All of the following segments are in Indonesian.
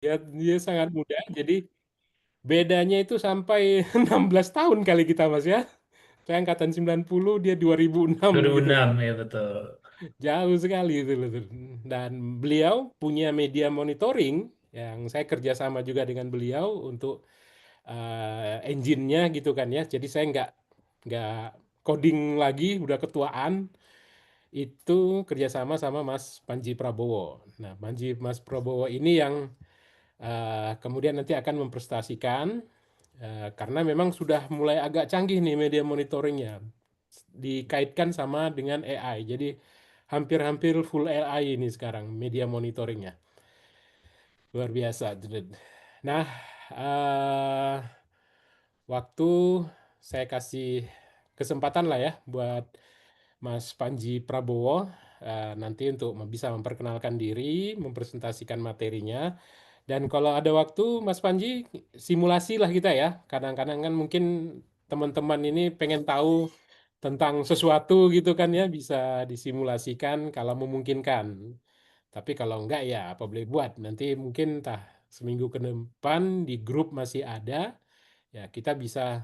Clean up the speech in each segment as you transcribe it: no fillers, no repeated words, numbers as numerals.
Dia sangat muda. Jadi bedanya itu sampai 16 tahun kali kita Mas ya. Saya angkatan 90, dia 2006 gitu. 2006 ya betul. Jauh sekali itu loh. Dan beliau punya media monitoring yang saya kerjasama juga dengan beliau untuk engine-nya gitu kan ya. Jadi saya nggak coding lagi, udah ketuaan. Itu kerjasama sama Mas Panji Prabowo. Nah, Mas Prabowo ini yang kemudian nanti akan memprestasikan karena memang sudah mulai agak canggih nih media monitoringnya dikaitkan sama dengan AI. Jadi hampir-hampir full AI ini sekarang media monitoringnya. Luar biasa. Nah, eh, waktu saya kasih kesempatan lah ya buat Mas Panji Prabowo nanti untuk bisa memperkenalkan diri, mempresentasikan materinya. Dan kalau ada waktu, Mas Panji, simulasi lah kita ya. Kadang-kadang kan mungkin teman-teman ini pengen tahu tentang sesuatu gitu kan ya, bisa disimulasikan kalau memungkinkan. Tapi kalau enggak ya apa boleh buat. Nanti mungkin entah seminggu ke depan di grup masih ada, ya kita bisa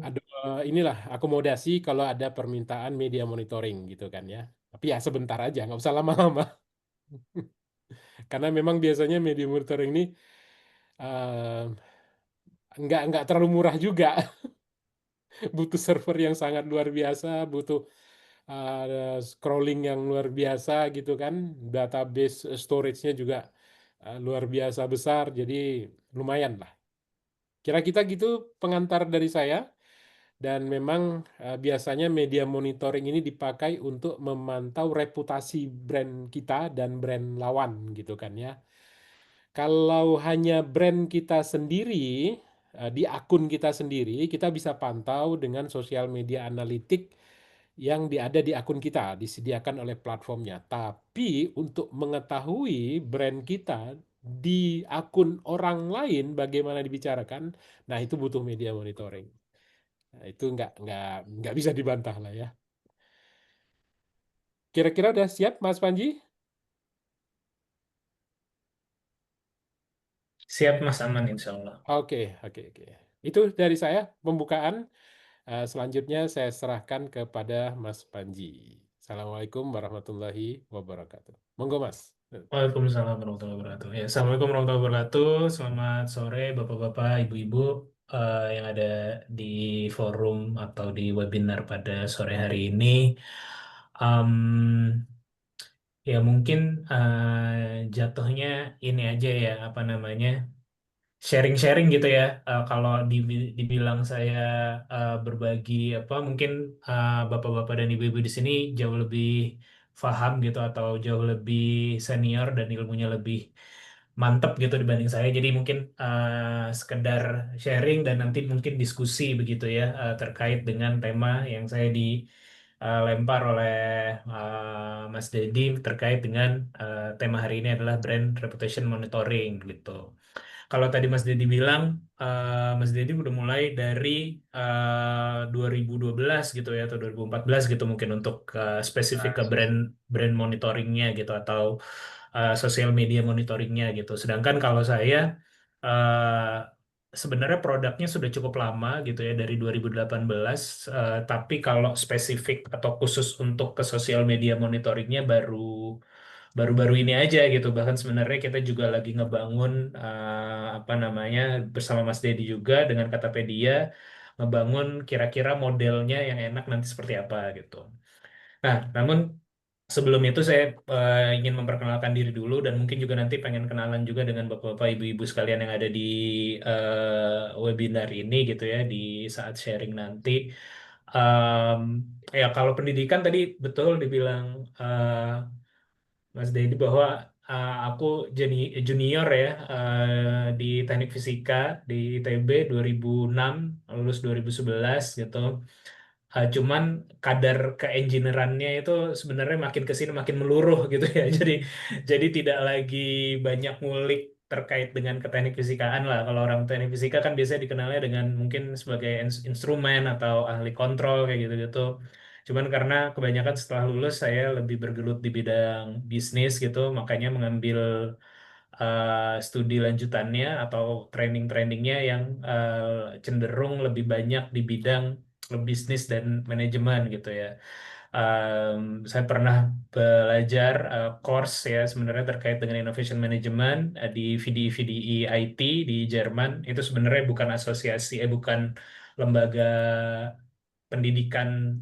ada inilah akomodasi kalau ada permintaan media monitoring gitu kan ya. Tapi ya sebentar aja, nggak usah lama-lama. Karena memang biasanya media monitoring ini eh, nggak terlalu murah juga. Butuh server yang sangat luar biasa, butuh scrolling yang luar biasa gitu kan. Database storage-nya juga luar biasa besar, jadi lumayan lah. Kira kita gitu pengantar dari saya. Dan memang biasanya media monitoring ini dipakai untuk memantau reputasi brand kita dan brand lawan gitu kan ya. Kalau hanya brand kita sendiri, di akun kita sendiri, kita bisa pantau dengan sosial media analitik yang ada di akun kita, disediakan oleh platformnya. Tapi untuk mengetahui brand kita di akun orang lain bagaimana dibicarakan, nah itu butuh media monitoring. Nah, itu nggak bisa dibantah lah ya. Kira-kira udah siap, Mas Panji? Siap Mas Aman insya Allah. Oke, oke, oke. Itu dari saya pembukaan. Selanjutnya saya serahkan kepada Mas Panji. Assalamualaikum warahmatullahi wabarakatuh. Monggo, Mas. Waalaikumsalam warahmatullahi wabarakatuh. Ya, Assalamualaikum warahmatullahi wabarakatuh. Selamat sore Bapak-bapak, Ibu-ibu yang ada di forum atau di webinar pada sore hari ini. Am, ya mungkin jatuhnya ini aja ya apa namanya sharing-sharing gitu ya. Kalau dibilang saya berbagi apa mungkin bapak-bapak dan ibu-ibu di sini jauh lebih paham gitu atau jauh lebih senior dan ilmunya lebih mantep gitu dibanding saya. Jadi mungkin sekedar sharing dan nanti mungkin diskusi begitu ya terkait dengan tema yang saya dilempar oleh Mas Dedi terkait dengan tema hari ini adalah brand reputation monitoring gitu. Kalau tadi Mas Dedi bilang, Mas Dedi udah mulai dari 2012 gitu ya, atau 2014 gitu mungkin untuk spesifik ke brand brand monitoringnya gitu, atau sosial media monitoringnya gitu. Sedangkan kalau saya sebenarnya produknya sudah cukup lama gitu ya, dari 2018, tapi kalau spesifik atau khusus untuk ke sosial media monitoringnya baru-baru ini aja gitu. Bahkan sebenarnya kita juga lagi ngebangun apa namanya bersama Mas Dedi juga dengan Katapedia ngebangun kira-kira modelnya yang enak nanti seperti apa gitu. Nah, namun sebelum itu saya ingin memperkenalkan diri dulu dan mungkin juga nanti pengen kenalan juga dengan bapak-bapak, ibu-ibu sekalian yang ada di webinar ini gitu ya di saat sharing nanti. Em, ya kalau pendidikan tadi betul dibilang Mas Dedi bahwa aku jadi junior ya di Teknik Fisika di ITB 2006 lulus 2011 gitu. Cuman kadar keengineerannya itu sebenarnya makin ke sini makin meluruh gitu ya. Jadi tidak lagi banyak ngulik terkait dengan keteknik fisikaan lah. Kalau orang teknik fisika kan biasanya dikenalnya dengan mungkin sebagai instrumen atau ahli kontrol kayak gitu-gitu. Cuman karena kebanyakan setelah lulus saya lebih bergelut di bidang bisnis gitu, makanya mengambil studi lanjutannya atau training-trainingnya yang cenderung lebih banyak di bidang bisnis dan manajemen gitu ya. Saya pernah belajar course ya sebenarnya terkait dengan innovation management di VDI IT di Jerman. Itu sebenarnya bukan asosiasi, bukan lembaga pendidikan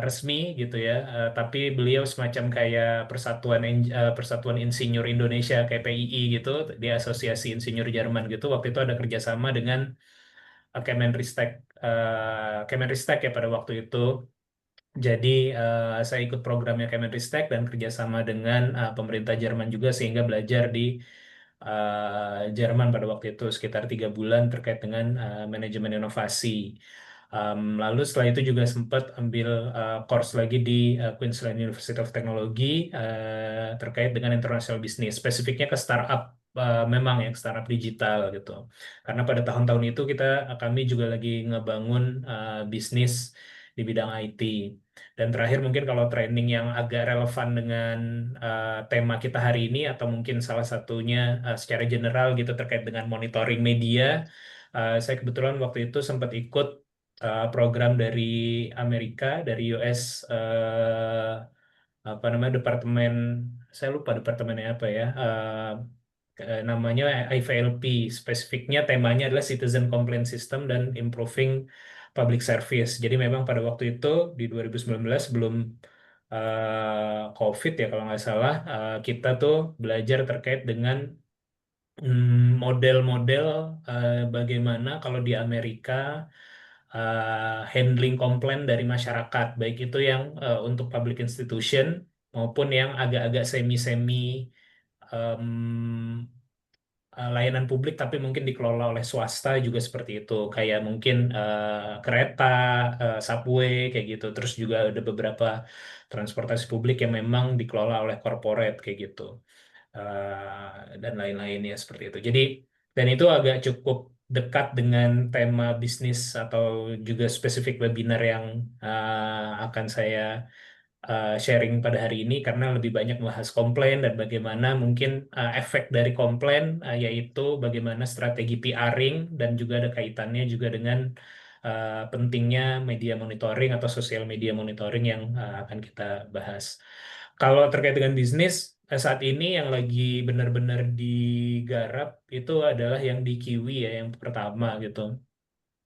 resmi gitu ya. Tapi beliau semacam kayak Persatuan Insinyur Indonesia kayak PII gitu, di Asosiasi Insinyur Jerman gitu. Waktu itu ada kerjasama dengan Kemenristek, Kemenristek ya pada waktu itu. Jadi saya ikut programnya Kemenristek dan kerjasama dengan pemerintah Jerman juga sehingga belajar di Jerman pada waktu itu sekitar 3 bulan terkait dengan manajemen inovasi. Lalu setelah itu juga sempat ambil course lagi di Queensland University of Technology terkait dengan international business, spesifiknya ke startup. Memang ya startup digital gitu. Karena pada tahun-tahun itu kami juga lagi ngebangun bisnis di bidang IT. Dan terakhir mungkin kalau training yang agak relevan dengan tema kita hari ini atau mungkin salah satunya secara general gitu terkait dengan monitoring media, saya kebetulan waktu itu sempat ikut program dari Amerika, dari US, apa namanya departemen, saya lupa departemennya apa ya, namanya IVLP. Spesifiknya temanya adalah Citizen Complaint System dan Improving Public Service. Jadi memang pada waktu itu di 2019 sebelum COVID ya kalau nggak salah, kita tuh belajar terkait dengan model-model bagaimana kalau di Amerika handling komplain dari masyarakat, baik itu yang untuk public institution maupun yang agak-agak semi-semi layanan publik tapi mungkin dikelola oleh swasta juga seperti itu, kayak mungkin kereta, subway kayak gitu. Terus juga ada beberapa transportasi publik yang memang dikelola oleh corporate kayak gitu. Dan lain-lainnya seperti itu. Jadi dan itu agak cukup dekat dengan tema bisnis atau juga spesifik webinar yang akan saya sharing pada hari ini karena lebih banyak membahas komplain dan bagaimana mungkin efek dari komplain, yaitu bagaimana strategi PRing dan juga ada kaitannya juga dengan pentingnya media monitoring atau sosial media monitoring yang akan kita bahas. Kalau terkait dengan bisnis, saat ini yang lagi benar-benar digarap itu adalah yang di Kiwi ya, yang pertama gitu.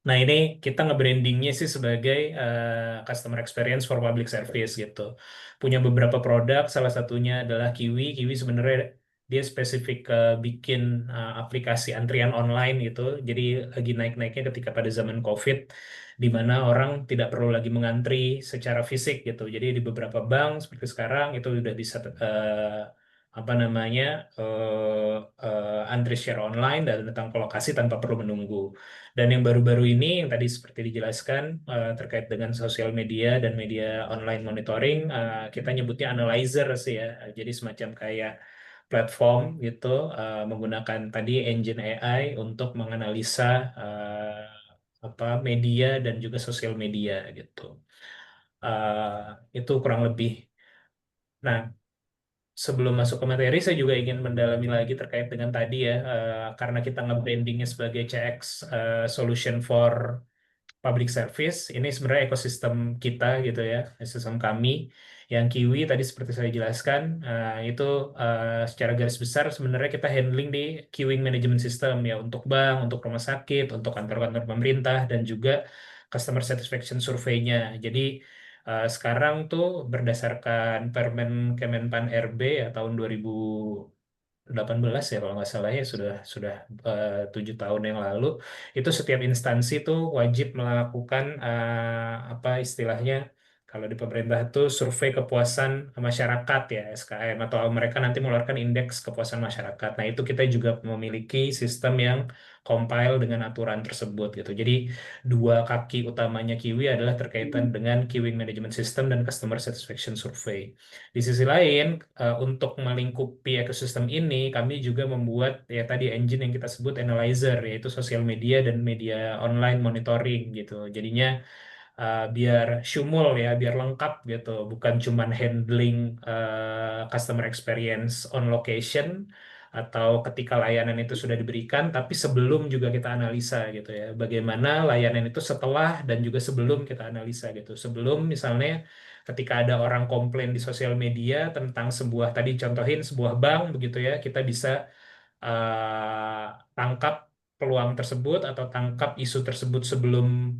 Nah, ini kita nge-brandingnya sih sebagai customer experience for public service gitu. Punya beberapa produk, salah satunya adalah Kiwi. Kiwi sebenarnya dia spesifik bikin aplikasi antrian online gitu. Jadi lagi naik-naiknya ketika pada zaman COVID, di mana orang tidak perlu lagi mengantri secara fisik gitu. Jadi di beberapa bank seperti sekarang itu udah bisa apa namanya antri secara online dan datang ke lokasi tanpa perlu menunggu. Dan yang baru-baru ini yang tadi seperti dijelaskan terkait dengan sosial media dan media online monitoring, kita nyebutnya analyzer sih ya. Jadi semacam kayak platform gitu menggunakan tadi engine AI untuk menganalisa apa media dan juga sosial media gitu. Itu kurang lebih. Nah, sebelum masuk ke materi, saya juga ingin mendalami lagi terkait dengan tadi ya, karena kita nge-brandingnya sebagai CX Solution for Public Service. Ini sebenarnya ekosistem kita gitu ya, ekosistem kami. Yang Kiwi tadi seperti saya jelaskan, itu secara garis besar sebenarnya kita handling di queuing management system ya untuk bank, untuk rumah sakit, untuk kantor-kantor pemerintah, dan juga customer satisfaction survei-nya. Jadi sekarang tuh berdasarkan Permen Kemenpan RB ya tahun 2018 ya kalau nggak salah ya, sudah 7 tahun yang lalu, itu setiap instansi tuh wajib melakukan apa istilahnya kalau di pemerintah itu survei kepuasan masyarakat ya, SKM, atau mereka nanti mengeluarkan indeks kepuasan masyarakat. Nah itu kita juga memiliki sistem yang compile dengan aturan tersebut gitu. Jadi dua kaki utamanya Kiwi adalah terkaitan dengan Queuing Management System dan Customer Satisfaction Survey. Di sisi lain, untuk melingkupi ekosistem ini, kami juga membuat ya tadi engine yang kita sebut analyzer, yaitu sosial media dan media online monitoring gitu. Jadinya biar syumul ya, biar lengkap gitu, bukan cuman handling customer experience on location, atau ketika layanan itu sudah diberikan, tapi sebelum juga kita analisa gitu ya. Bagaimana layanan itu setelah dan juga sebelum kita analisa gitu. Sebelum misalnya ketika ada orang komplain di sosial media tentang sebuah, tadi contohin sebuah bank begitu ya, kita bisa eh, tangkap peluang tersebut atau tangkap isu tersebut sebelum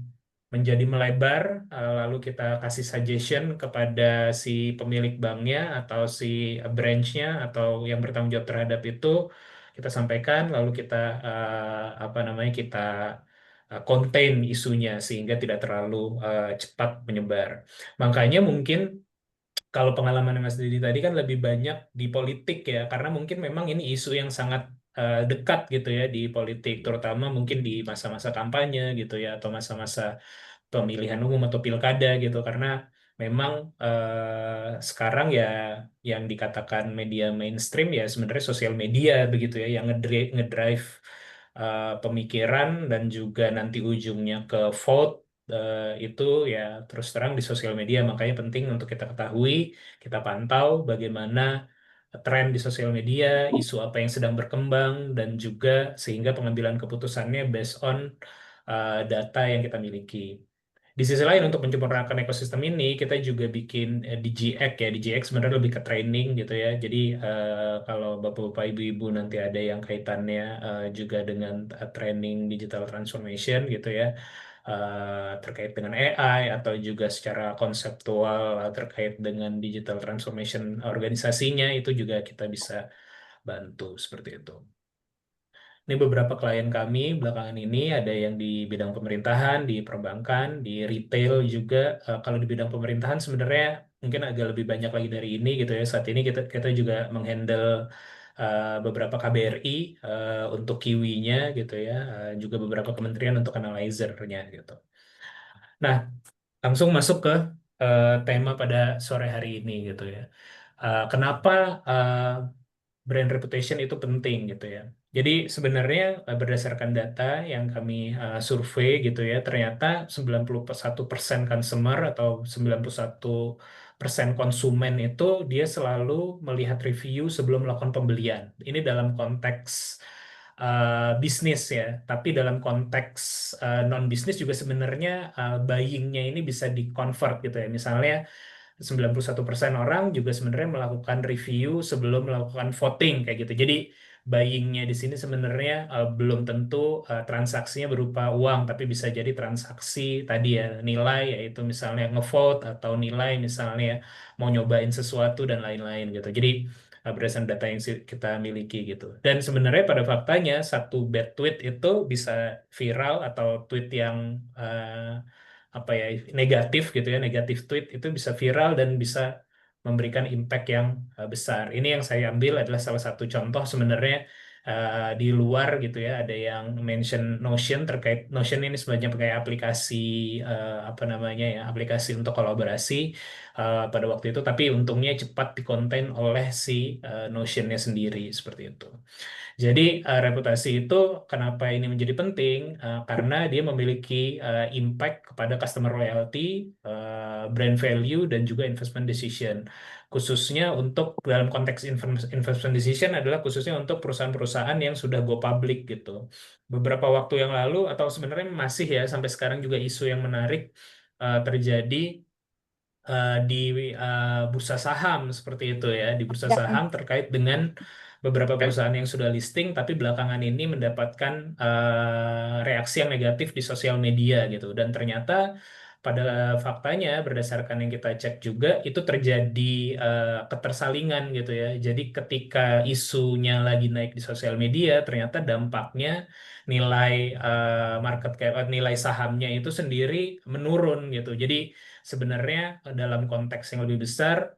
menjadi melebar, lalu kita kasih suggestion kepada si pemilik banknya atau si branchnya atau yang bertanggung jawab terhadap itu, kita sampaikan, lalu kita apa namanya kita contain isunya sehingga tidak terlalu cepat menyebar. Makanya mungkin kalau pengalaman Mas Didi tadi kan lebih banyak di politik ya, karena mungkin memang ini isu yang sangat dekat gitu ya di politik, terutama mungkin di masa-masa kampanye gitu ya, atau masa-masa pemilihan umum atau pilkada gitu, karena memang sekarang ya yang dikatakan media mainstream ya sebenarnya sosial media begitu ya, yang ngedrive pemikiran dan juga nanti ujungnya ke vote itu ya terus terang di sosial media. Makanya penting untuk kita ketahui, kita pantau bagaimana tren di sosial media, isu apa yang sedang berkembang, dan juga sehingga pengambilan keputusannya based on data yang kita miliki. Di sisi lain untuk menyempurnakan ekosistem ini, kita juga bikin DGX ya. DGX sebenarnya lebih ke training gitu ya. Jadi kalau Bapak-Bapak Ibu-Ibu nanti ada yang kaitannya juga dengan training digital transformation gitu ya. Terkait dengan AI atau juga secara konseptual terkait dengan digital transformation organisasinya, itu juga kita bisa bantu seperti itu. Ini beberapa klien kami belakangan ini ada yang di bidang pemerintahan, di perbankan, di retail juga. Kalau di bidang pemerintahan sebenarnya mungkin agak lebih banyak lagi dari ini gitu ya. Saat ini kita juga menghandle beberapa KBRI untuk Kiwi-nya gitu ya, juga beberapa kementerian untuk analyzer-nya gitu. Nah, langsung masuk ke tema pada sore hari ini gitu ya. Kenapa brand reputation itu penting gitu ya. Jadi sebenarnya berdasarkan data yang kami survei gitu ya, ternyata 91% consumer atau 91% konsumen itu dia selalu melihat review sebelum melakukan pembelian. Ini dalam konteks bisnis ya, tapi dalam konteks non bisnis juga sebenarnya buying-nya ini bisa di-convert gitu ya. Misalnya 91% orang juga sebenarnya melakukan review sebelum melakukan voting kayak gitu. Jadi buying-nya di sini sebenarnya belum tentu transaksinya berupa uang, tapi bisa jadi transaksi tadi ya nilai, yaitu misalnya ngevote atau nilai misalnya mau nyobain sesuatu dan lain-lain gitu. Jadi berdasarkan data yang kita miliki gitu. Dan sebenarnya pada faktanya satu bad tweet itu bisa viral atau tweet yang apa ya negatif gitu ya, negatif tweet itu bisa viral dan bisa memberikan impact yang besar. Ini yang saya ambil adalah salah satu contoh sebenarnya di luar gitu ya, ada yang mention Notion. Terkait Notion ini sebenarnya pakai aplikasi apa namanya ya, aplikasi untuk kolaborasi pada waktu itu, tapi untungnya cepat dikonten oleh si Notion-nya sendiri seperti itu. Jadi reputasi itu kenapa ini menjadi penting? Karena dia memiliki impact kepada customer loyalty, brand value, dan juga investment decision. Khususnya untuk dalam konteks investment decision adalah khususnya untuk perusahaan-perusahaan yang sudah go public gitu. Beberapa waktu yang lalu atau sebenarnya masih ya sampai sekarang juga isu yang menarik terjadi di bursa saham seperti itu ya, di bursa Ya, saham terkait dengan beberapa perusahaan yang sudah listing tapi belakangan ini mendapatkan reaksi yang negatif di sosial media gitu, dan ternyata pada faktanya berdasarkan yang kita cek juga itu terjadi ketersalingan gitu ya. Jadi ketika isunya lagi naik di sosial media, ternyata dampaknya nilai market cap, nilai sahamnya itu sendiri menurun gitu. Jadi sebenarnya dalam konteks yang lebih besar,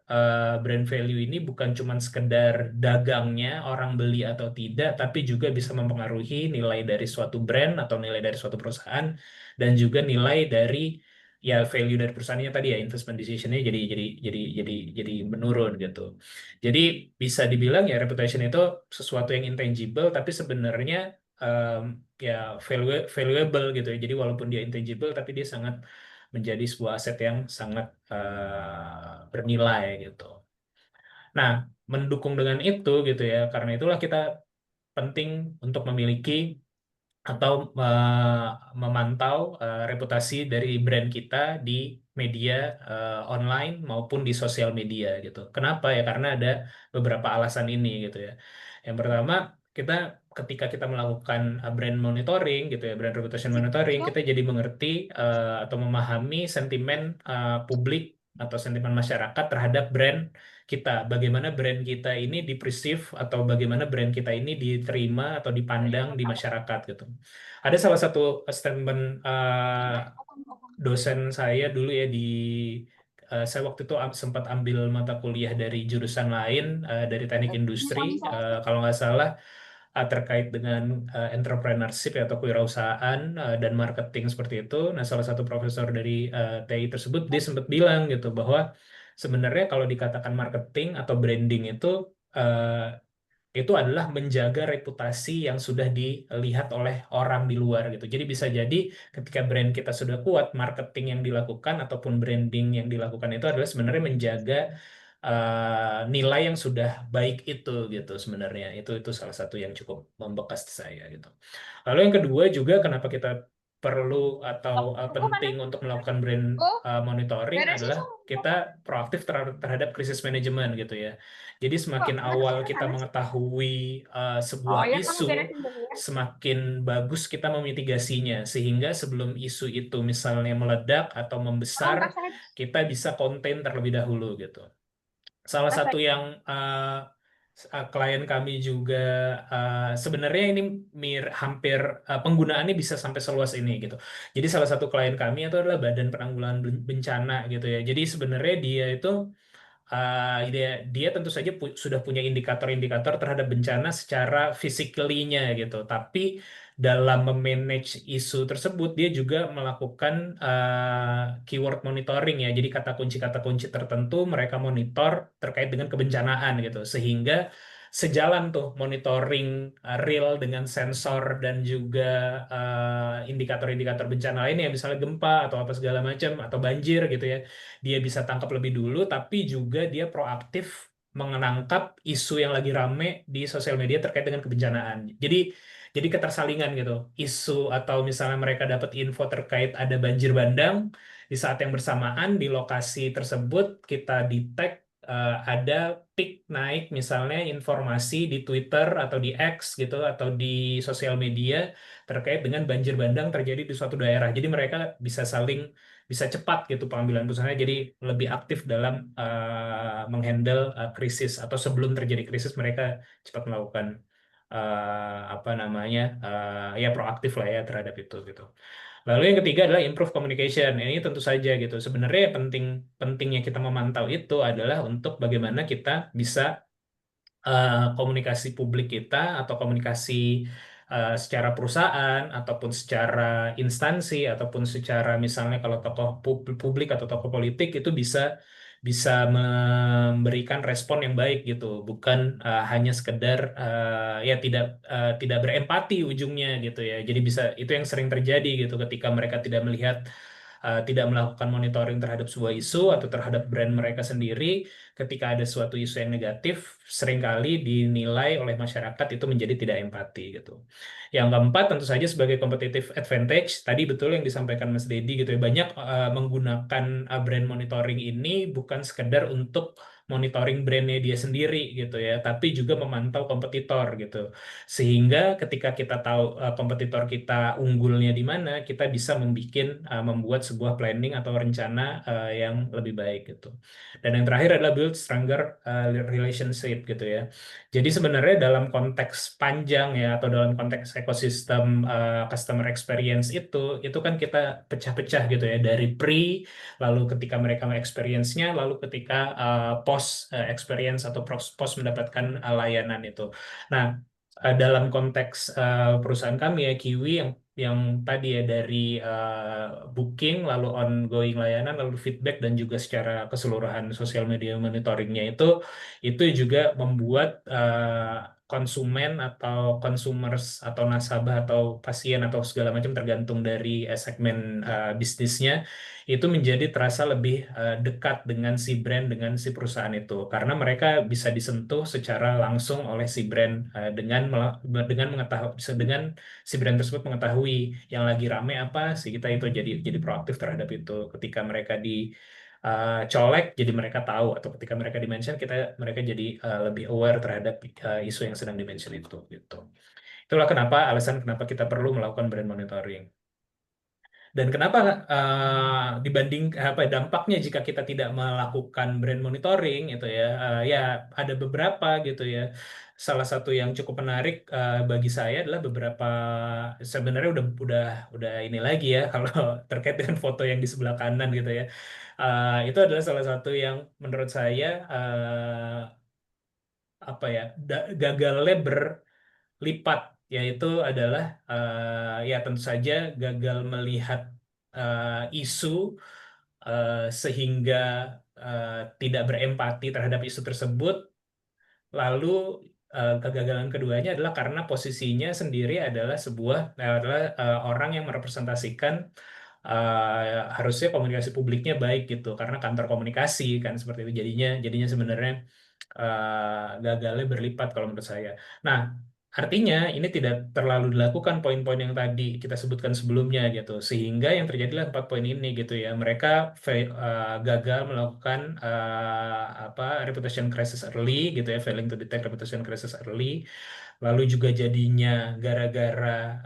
brand value ini bukan cuma sekedar dagangnya orang beli atau tidak, tapi juga bisa mempengaruhi nilai dari suatu brand atau nilai dari suatu perusahaan, dan juga nilai dari ya value dari perusahaannya tadi ya, investment decision-nya jadi menurun gitu. Jadi bisa dibilang ya reputation itu sesuatu yang intangible tapi sebenarnya em, ya valuable gitu ya. Jadi walaupun dia intangible tapi dia sangat menjadi sebuah aset yang sangat bernilai gitu. Nah, mendukung dengan itu gitu ya, karena itulah kita penting untuk memiliki atau memantau reputasi dari brand kita di media online maupun di sosial media gitu. Kenapa ya? Karena ada beberapa alasan ini gitu ya. Yang pertama, kita ketika kita melakukan brand monitoring gitu ya, brand reputation monitoring, kita jadi mengerti atau memahami sentimen publik atau sentimen masyarakat terhadap brand kita, bagaimana brand kita ini di-perceive atau bagaimana brand kita ini diterima atau dipandang di masyarakat gitu. Ada salah satu statement dosen saya dulu ya saya waktu itu sempat ambil mata kuliah dari jurusan lain dari teknik industri kalau nggak salah terkait dengan entrepreneurship atau kewirausahaan dan marketing seperti itu. Nah, salah satu profesor dari TI tersebut dia sempat bilang gitu bahwa sebenarnya kalau dikatakan marketing atau branding itu adalah menjaga reputasi yang sudah dilihat oleh orang di luar gitu. Jadi bisa jadi ketika brand kita sudah kuat, marketing yang dilakukan ataupun branding yang dilakukan itu adalah sebenarnya menjaga nilai yang sudah baik itu gitu sebenarnya. Itu salah satu yang cukup membekas di saya gitu. Lalu yang kedua juga kenapa kita perlu atau penting untuk melakukan brand monitoring adalah kita proaktif terhadap krisis manajemen gitu ya. Jadi semakin awal kita mengetahui sebuah isu, semakin bagus kita memitigasinya. Sehingga sebelum isu itu misalnya meledak atau membesar, kita bisa contain terlebih dahulu gitu. Salah satu yang klien kami juga sebenarnya ini hampir penggunaannya bisa sampai seluas ini gitu. Jadi salah satu klien kami itu adalah Badan Penanggulangan Bencana gitu ya. Jadi sebenarnya dia itu dia tentu saja sudah punya indikator-indikator terhadap bencana secara physically-nya gitu. Tapi dalam memanage isu tersebut, dia juga melakukan keyword monitoring ya. Jadi kata kunci tertentu mereka monitor terkait dengan kebencanaan gitu. Sehingga sejalan tuh monitoring real dengan sensor dan juga indikator-indikator bencana lainnya, misalnya gempa atau apa segala macam atau banjir gitu ya, dia bisa tangkap lebih dulu, tapi juga dia proaktif menangkap isu yang lagi rame di sosial media terkait dengan kebencanaan. Jadi ketersalingan gitu. Isu atau misalnya mereka dapat info terkait ada banjir bandang, di saat yang bersamaan di lokasi tersebut kita detect ada peak naik misalnya informasi di Twitter atau di X gitu atau di sosial media terkait dengan banjir bandang terjadi di suatu daerah. Jadi mereka bisa cepat gitu pengambilan putusannya jadi lebih aktif dalam menghandle krisis atau sebelum terjadi krisis mereka cepat melakukan apa namanya ya proaktif lah ya terhadap itu gitu. Lalu yang ketiga adalah improve communication. Ini tentu saja gitu. Sebenarnya pentingnya kita memantau itu adalah untuk bagaimana kita bisa komunikasi publik kita atau komunikasi secara perusahaan ataupun secara instansi ataupun secara misalnya kalau tokoh publik atau tokoh politik itu bisa memberikan respon yang baik gitu, bukan hanya sekedar ya tidak berempati ujungnya gitu ya. Jadi bisa itu yang sering terjadi gitu ketika mereka tidak melihat tidak melakukan monitoring terhadap sebuah isu atau terhadap brand mereka sendiri ketika ada suatu isu yang negatif, seringkali dinilai oleh masyarakat itu menjadi tidak empati gitu. Yang keempat, tentu saja sebagai competitive advantage, tadi betul yang disampaikan Mas Dedi gitu ya, banyak menggunakan brand monitoring ini bukan sekedar untuk monitoring brandnya dia sendiri gitu ya, tapi juga memantau kompetitor gitu. Sehingga ketika kita tahu kompetitor kita unggulnya di mana, kita bisa membuat sebuah planning atau rencana yang lebih baik gitu. Dan yang terakhir adalah build stronger relationship gitu ya. Jadi sebenarnya dalam konteks panjang ya atau dalam konteks ekosistem customer experience itu kan kita pecah-pecah gitu ya dari pre, lalu ketika mereka experience-nya, lalu ketika post experience atau post mendapatkan layanan itu. Nah, dalam konteks perusahaan kami ya Kiwi yang tadi ya dari booking lalu ongoing layanan lalu feedback dan juga secara keseluruhan sosial media monitoringnya itu juga membuat konsumen atau consumers atau nasabah atau pasien atau segala macam tergantung dari segmen bisnisnya itu menjadi terasa lebih dekat dengan si brand dengan si perusahaan itu karena mereka bisa disentuh secara langsung oleh si brand dengan mengetahui dengan si brand tersebut mengetahui yang lagi rame apa sih kita itu jadi proaktif terhadap itu ketika mereka di colek jadi mereka tahu atau ketika mereka di mention mereka jadi lebih aware terhadap isu yang sedang di mention itu gitu. Itulah kenapa alasan kenapa kita perlu melakukan brand monitoring. Dan kenapa dibanding apa dampaknya jika kita tidak melakukan brand monitoring itu ya ya ada beberapa gitu ya. Salah satu yang cukup menarik bagi saya adalah beberapa sebenarnya udah ini lagi ya kalau terkait dengan foto yang di sebelah kanan gitu ya. Itu adalah salah satu yang menurut saya apa ya gagalnya berlipat yaitu adalah ya tentu saja gagal melihat isu sehingga eh, tidak berempati terhadap isu tersebut. Lalu kegagalan keduanya adalah karena posisinya sendiri adalah orang yang merepresentasikan harusnya komunikasi publiknya baik gitu karena kantor komunikasi kan seperti itu jadinya sebenarnya gagalnya berlipat kalau menurut saya. Nah, artinya ini tidak terlalu dilakukan poin-poin yang tadi kita sebutkan sebelumnya gitu sehingga yang terjadilah 4 poin ini gitu ya mereka gagal melakukan apa reputation crisis early gitu ya failing to detect reputation crisis early. Lalu juga jadinya gara-gara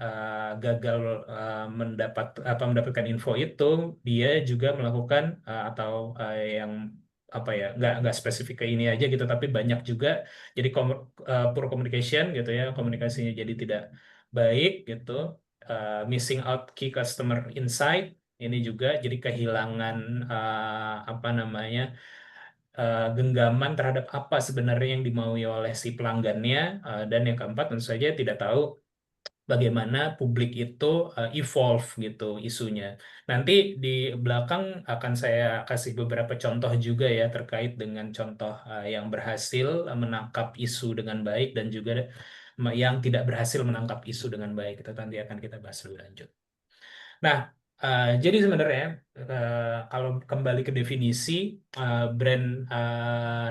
gagal mendapatkan info itu, dia juga melakukan atau yang apa ya nggak spesifik ke ini aja gitu, tapi banyak juga jadi poor communication gitu ya, komunikasinya jadi tidak baik gitu, missing out key customer insight. Ini juga jadi kehilangan apa namanya genggaman terhadap apa sebenarnya yang dimaui oleh si pelanggannya. Dan yang keempat tentu saja tidak tahu bagaimana publik itu evolve gitu isunya. Nanti di belakang akan saya kasih beberapa contoh juga ya terkait dengan contoh yang berhasil menangkap isu dengan baik dan juga yang tidak berhasil menangkap isu dengan baik. Itu nanti akan kita bahas lebih lanjut. Nah, jadi sebenarnya kalau kembali ke definisi brand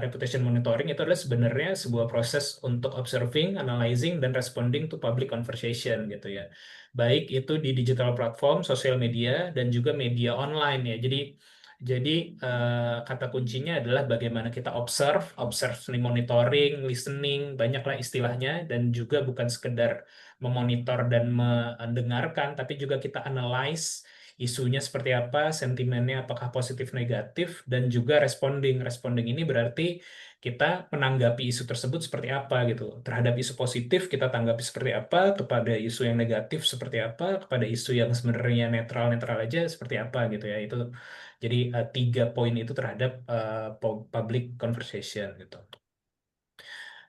reputation monitoring itu adalah sebenarnya sebuah proses untuk observing, analyzing, dan responding to public conversation gitu ya. Baik itu di digital platform, sosial media, dan juga media online ya. Jadi kata kuncinya adalah bagaimana kita observe, monitoring, listening, banyaklah istilahnya, dan juga bukan sekedar memonitor dan mendengarkan, tapi juga kita analyze isunya seperti apa, sentimennya apakah positif negatif, dan juga responding. Responding ini berarti kita menanggapi isu tersebut seperti apa gitu. Terhadap isu positif kita tanggapi seperti apa, kepada isu yang negatif seperti apa, kepada isu yang sebenarnya netral-netral aja seperti apa gitu ya. Itu jadi 3 poin itu terhadap public conversation gitu.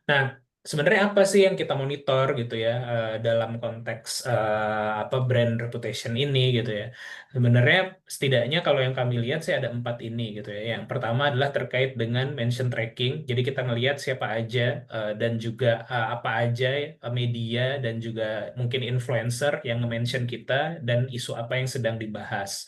Nah, sebenarnya apa sih yang kita monitor gitu ya dalam konteks apa brand reputation ini gitu ya. Sebenarnya setidaknya kalau yang kami lihat sih ada 4 ini gitu ya. Yang pertama adalah terkait dengan mention tracking. Jadi kita ngelihat siapa aja dan juga apa aja media dan juga mungkin influencer yang nge-mention kita dan isu apa yang sedang dibahas.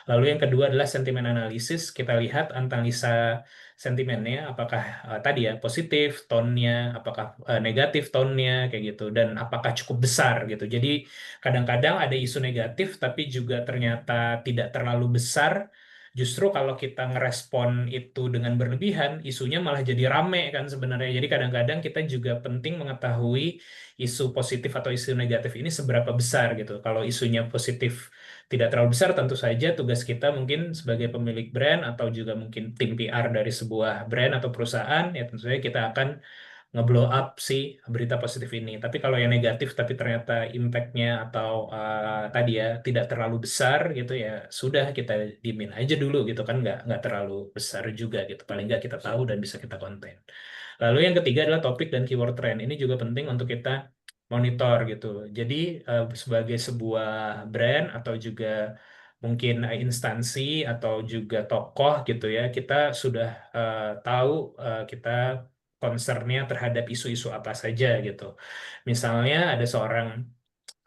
Lalu yang kedua adalah sentimen analisis. Kita lihat analisa sentimennya apakah tadi ya positif tone-nya, apakah negatif tone-nya kayak gitu dan apakah cukup besar gitu. Jadi kadang-kadang ada isu negatif tapi juga ternyata tidak terlalu besar. Justru kalau kita ngerespon itu dengan berlebihan, isunya malah jadi rame kan sebenarnya. Jadi kadang-kadang kita juga penting mengetahui isu positif atau isu negatif ini seberapa besar gitu. Kalau isunya positif tidak terlalu besar, tentu saja tugas kita mungkin sebagai pemilik brand atau juga mungkin tim PR dari sebuah brand atau perusahaan, ya tentu saja kita akan ngeblow up si berita positif ini. Tapi kalau yang negatif tapi ternyata impact-nya atau tadi ya tidak terlalu besar gitu ya sudah kita dimin aja dulu gitu kan nggak terlalu besar juga gitu. Paling nggak kita tahu dan bisa kita konten. Lalu yang ketiga adalah topik dan keyword trend. Ini juga penting untuk kita monitor gitu. Jadi sebagai sebuah brand atau juga mungkin instansi atau juga tokoh gitu ya, kita sudah tahu kita concernnya terhadap isu-isu apa saja gitu. Misalnya ada seorang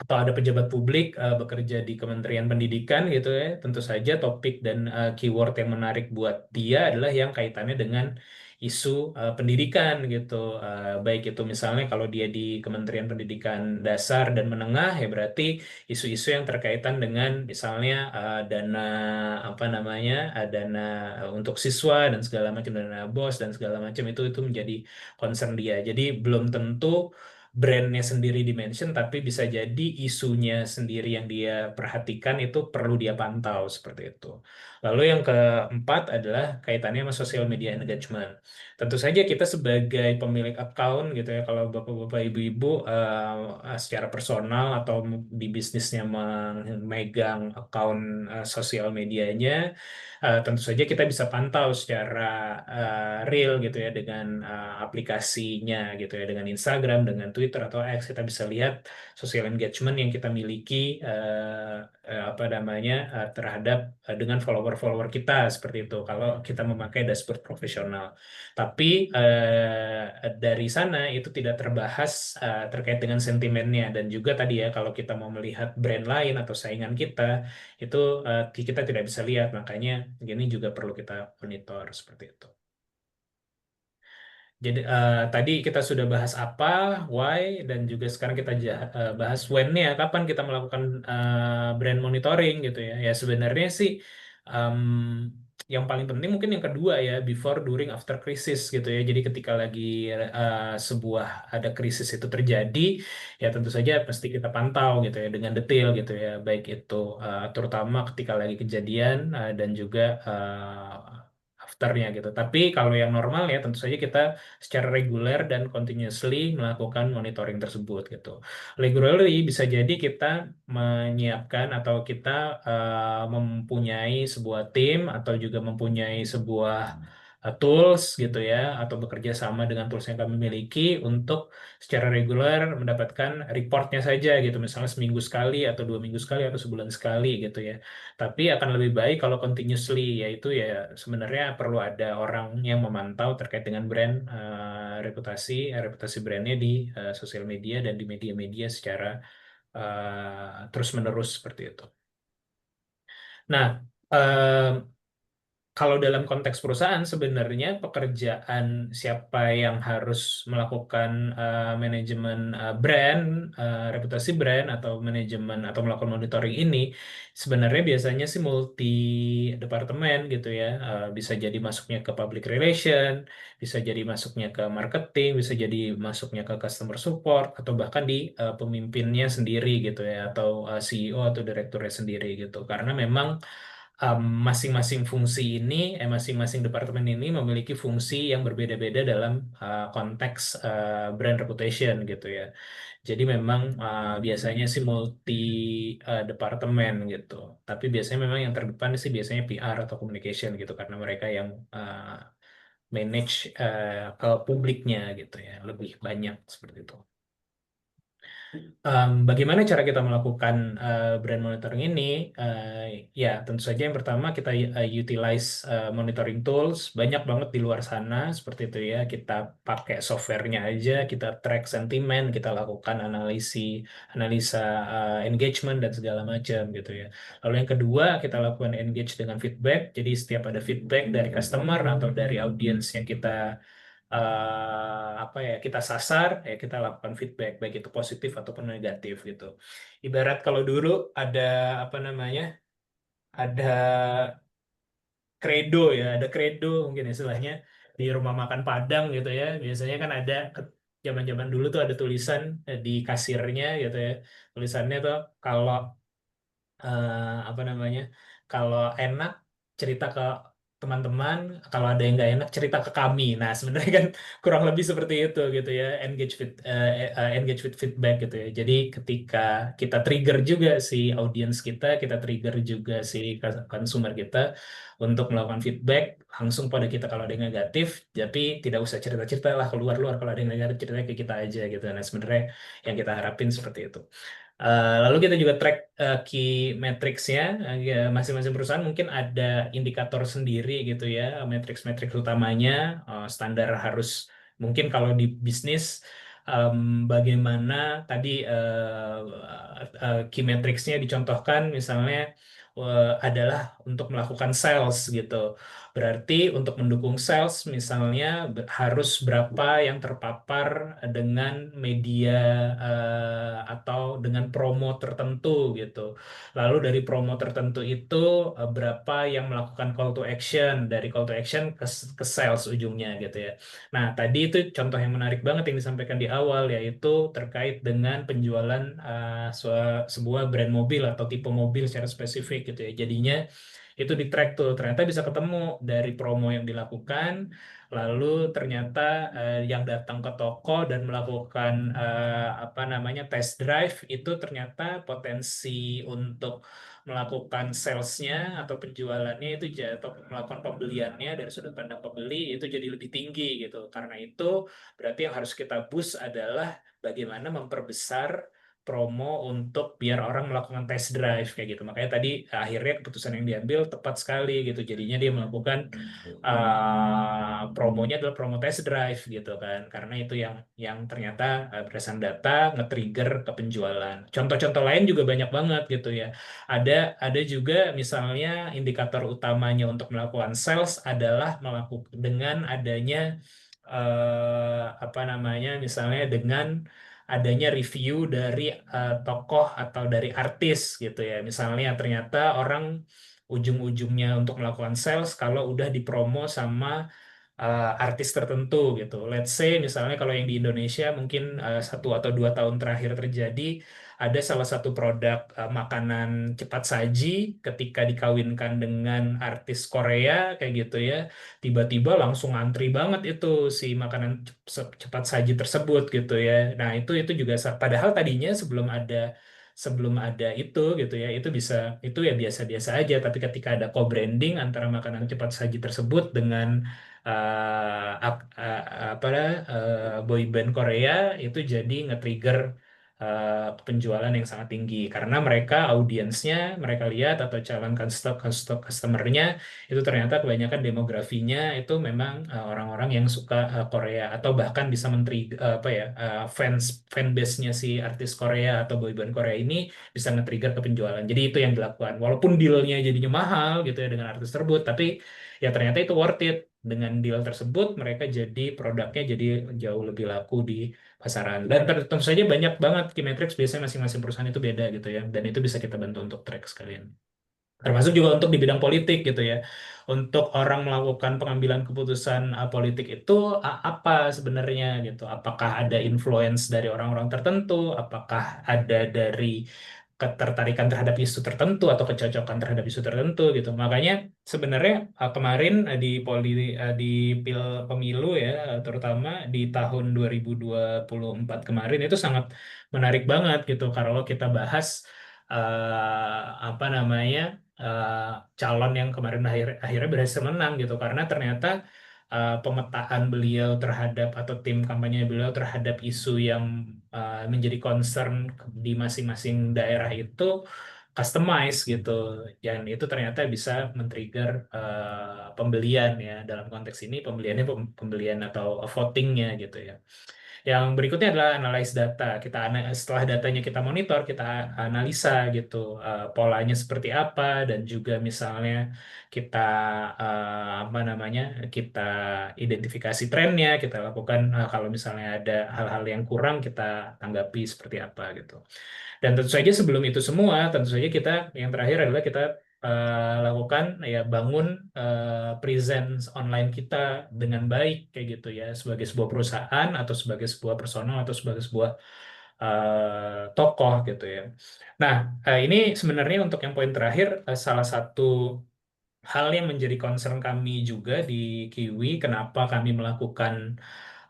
atau ada pejabat publik bekerja di Kementerian Pendidikan gitu ya, tentu saja topik dan keyword yang menarik buat dia adalah yang kaitannya dengan isu pendidikan gitu. Baik itu misalnya kalau dia di Kementerian Pendidikan Dasar dan Menengah ya berarti isu-isu yang terkaitan dengan misalnya dana apa namanya dana untuk siswa dan segala macam, dana BOS dan segala macam itu menjadi concern dia. Jadi belum tentu brandnya sendiri dimention, tapi bisa jadi isunya sendiri yang dia perhatikan itu perlu dia pantau seperti itu. Lalu yang keempat adalah kaitannya sama social media engagement. Tentu saja kita sebagai pemilik account gitu ya, kalau bapak-bapak ibu-ibu secara personal atau di bisnisnya memegang account sosial medianya, tentu saja kita bisa pantau secara real gitu ya dengan aplikasinya gitu ya, dengan Instagram, dengan Twitter atau X kita bisa lihat social engagement yang kita miliki apa namanya terhadap dengan follower-follower kita seperti itu kalau kita memakai dashboard profesional. Tapi dari sana itu tidak terbahas terkait dengan sentimennya dan juga tadi ya kalau kita mau melihat brand lain atau saingan kita itu kita tidak bisa lihat, makanya ini juga perlu kita monitor seperti itu. Jadi tadi kita sudah bahas apa, why, dan juga sekarang kita bahas when-nya, kapan kita melakukan brand monitoring gitu ya. Ya sebenarnya sih em, yang paling penting mungkin yang kedua ya, before, during, after crisis gitu ya. Jadi ketika lagi sebuah ada krisis itu terjadi, ya tentu saja pasti kita pantau gitu ya dengan detail gitu ya, baik itu terutama ketika lagi kejadian dan juga afternya gitu. Tapi kalau yang normal ya tentu saja kita secara reguler dan continuously melakukan monitoring tersebut gitu. Regularly bisa jadi kita menyiapkan atau kita mempunyai sebuah tim atau juga mempunyai sebuah tools gitu ya atau bekerja sama dengan tools yang kami miliki untuk secara reguler mendapatkan reportnya saja gitu misalnya seminggu sekali atau 2 minggu sekali atau sebulan sekali gitu ya, tapi akan lebih baik kalau continuously, yaitu ya sebenarnya perlu ada orang yang memantau terkait dengan brand reputasi brandnya di sosial media dan di media-media secara terus-menerus seperti itu. Nah, kalau dalam konteks perusahaan sebenarnya pekerjaan siapa yang harus melakukan manajemen brand, reputasi brand atau manajemen atau melakukan monitoring ini sebenarnya biasanya sih multi departemen gitu ya. Bisa jadi masuknya ke public relation, bisa jadi masuknya ke marketing, bisa jadi masuknya ke customer support atau bahkan di pemimpinnya sendiri gitu ya atau CEO atau direkturnya sendiri gitu. Karena memang masing-masing fungsi ini, masing-masing departemen ini memiliki fungsi yang berbeda-beda dalam konteks brand reputation gitu ya. Jadi memang biasanya sih multi departemen gitu. Tapi biasanya memang yang terdepan sih biasanya PR atau communication gitu karena mereka yang manage ke publiknya gitu ya, lebih banyak seperti itu. Bagaimana cara kita melakukan brand monitoring ini? Ya, tentu saja yang pertama kita utilize monitoring tools. Banyak banget di luar sana seperti itu ya. Kita pakai softwarenya aja, kita track sentimen, kita lakukan analisa engagement dan segala macam gitu ya. Lalu yang kedua, kita lakukan engage dengan feedback. Jadi setiap ada feedback dari customer atau dari audiens yang kita apa ya kita sasar ya kita lakukan feedback baik itu positif ataupun negatif gitu. Ibarat kalau dulu ada apa namanya ada credo ya ada credo mungkin istilahnya di rumah makan Padang gitu ya biasanya kan ada zaman-zaman dulu tuh ada tulisan di kasirnya gitu ya tulisannya tuh kalau apa namanya kalau enak cerita ke teman-teman kalau ada yang nggak enak cerita ke kami nah sebenarnya kan kurang lebih seperti itu gitu ya engage with feedback gitu ya jadi ketika kita trigger juga si audiens kita trigger juga si consumer kita untuk melakukan feedback langsung pada kita kalau ada yang negatif tapi tidak usah cerita-cerita lah keluar-luar kalau ada yang negatif ceritanya ke kita aja gitu nah sebenarnya yang kita harapin seperti itu. Lalu kita juga track key metrics-nya. Ya, masing-masing perusahaan mungkin ada indikator sendiri gitu ya, matriks-matriks utamanya, standar harus Mungkin kalau di bisnis, bagaimana tadi key metrics-nya dicontohkan, misalnya adalah untuk melakukan sales gitu. Berarti untuk mendukung sales, misalnya harus berapa yang terpapar dengan media atau dengan promo tertentu gitu. Lalu dari promo tertentu itu berapa yang melakukan call to action, dari call to action ke sales ujungnya gitu ya. Nah, tadi itu contoh yang menarik banget yang disampaikan di awal, yaitu terkait dengan penjualan sebuah brand mobil atau tipe mobil secara spesifik gitu ya. Jadinya itu di track tuh, ternyata bisa ketemu dari promo yang dilakukan, lalu ternyata yang datang ke toko dan melakukan apa namanya test drive itu ternyata potensi untuk melakukan salesnya atau penjualannya itu atau melakukan pembeliannya dari sudut pandang pembeli itu jadi lebih tinggi gitu. Karena itu berarti yang harus kita boost adalah bagaimana memperbesar promo untuk biar orang melakukan test drive kayak gitu. Makanya tadi akhirnya keputusan yang diambil tepat sekali gitu. Jadinya dia melakukan promonya adalah promo test drive gitu kan. Karena itu yang ternyata berdasarkan data nge-trigger ke penjualan. Contoh-contoh lain juga banyak banget gitu ya. Ada ada juga misalnya indikator utamanya untuk melakukan sales adalah melakukan dengan adanya apa namanya misalnya dengan adanya review dari tokoh atau dari artis gitu ya. Misalnya ternyata orang ujung-ujungnya untuk melakukan sales kalau udah dipromo sama artis tertentu gitu. Let's say misalnya kalau yang di Indonesia mungkin 1 atau 2 tahun terakhir terjadi ada salah satu produk makanan cepat saji ketika dikawinkan dengan artis Korea kayak gitu ya, tiba-tiba langsung antri banget itu si makanan cepat saji tersebut gitu ya. Nah itu juga padahal tadinya sebelum ada itu gitu ya itu ya biasa-biasa aja, tapi ketika ada co-branding antara makanan cepat saji tersebut dengan apa boy band Korea itu jadi nge-trigger penjualan yang sangat tinggi karena mereka audiensnya mereka lihat atau calon customernya itu ternyata kebanyakan demografinya itu memang orang-orang yang suka Korea atau bahkan bisa menteri apa ya fanbase-nya si artis Korea atau boyband Korea ini bisa nge-trigger ke penjualan. Jadi itu yang dilakukan. Walaupun dealnya jadinya mahal gitu ya dengan artis tersebut, tapi ya ternyata itu worth it. Dengan deal tersebut mereka jadi produknya jadi jauh lebih laku di pasaran. Dan tentu saja banyak banget key metrics biasanya masing-masing perusahaan itu beda gitu ya. Dan itu bisa kita bantu untuk track sekalian. Termasuk juga untuk di bidang politik gitu ya. Untuk orang melakukan pengambilan keputusan politik itu apa sebenarnya gitu. Apakah ada influence dari orang-orang tertentu? Apakah ada dari ketertarikan terhadap isu tertentu atau kecocokan terhadap isu tertentu gitu. Makanya sebenarnya kemarin di pemilu ya, terutama di tahun 2024 kemarin itu sangat menarik banget gitu kalau kita bahas apa namanya eh, calon yang kemarin akhirnya berhasil menang gitu karena ternyata pemetaan beliau terhadap atau tim kampanye beliau terhadap isu yang menjadi concern di masing-masing daerah itu customize gitu dan itu ternyata bisa men-trigger pembelian ya dalam konteks ini pembeliannya pembelian atau votingnya gitu ya. Yang berikutnya adalah analyze data. Setelah datanya kita monitor, kita analisa gitu, polanya seperti apa dan juga misalnya kita apa namanya, kita identifikasi trennya, kita lakukan kalau misalnya ada hal-hal yang kurang kita tanggapi seperti apa gitu. Dan tentu saja sebelum itu semua, tentu saja kita yang terakhir adalah kita lakukan ya bangun presence online kita dengan baik kayak gitu ya sebagai sebuah perusahaan atau sebagai sebuah personal atau sebagai sebuah tokoh gitu ya. Nah, ini sebenarnya untuk yang poin terakhir salah satu hal yang menjadi concern kami juga di Kiwi, kenapa kami melakukan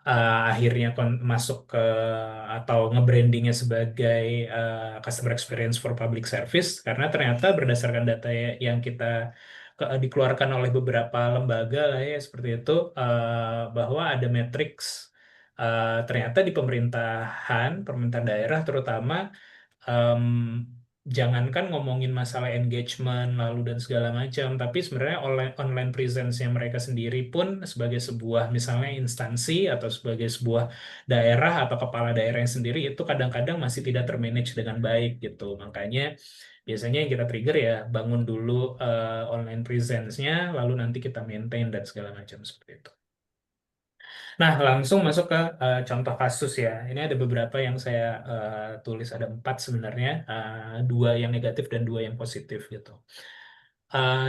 akhirnya masuk ke atau nge-brandingnya sebagai customer experience for public service, karena ternyata berdasarkan data yang kita dikeluarkan oleh beberapa lembaga lah ya seperti itu, bahwa ada matriks ternyata di pemerintahan daerah terutama em, jangankan ngomongin masalah engagement lalu dan segala macam, tapi sebenarnya online online presence-nya mereka sendiri pun sebagai sebuah misalnya instansi atau sebagai sebuah daerah atau kepala daerahnya sendiri itu kadang-kadang masih tidak termanage dengan baik gitu. Makanya biasanya yang kita trigger ya bangun dulu online presence-nya, lalu nanti kita maintain dan segala macam seperti itu. Nah, langsung masuk ke contoh kasus ya. Ini ada beberapa yang saya tulis, ada 4 sebenarnya, dua yang negatif dan dua yang positif gitu.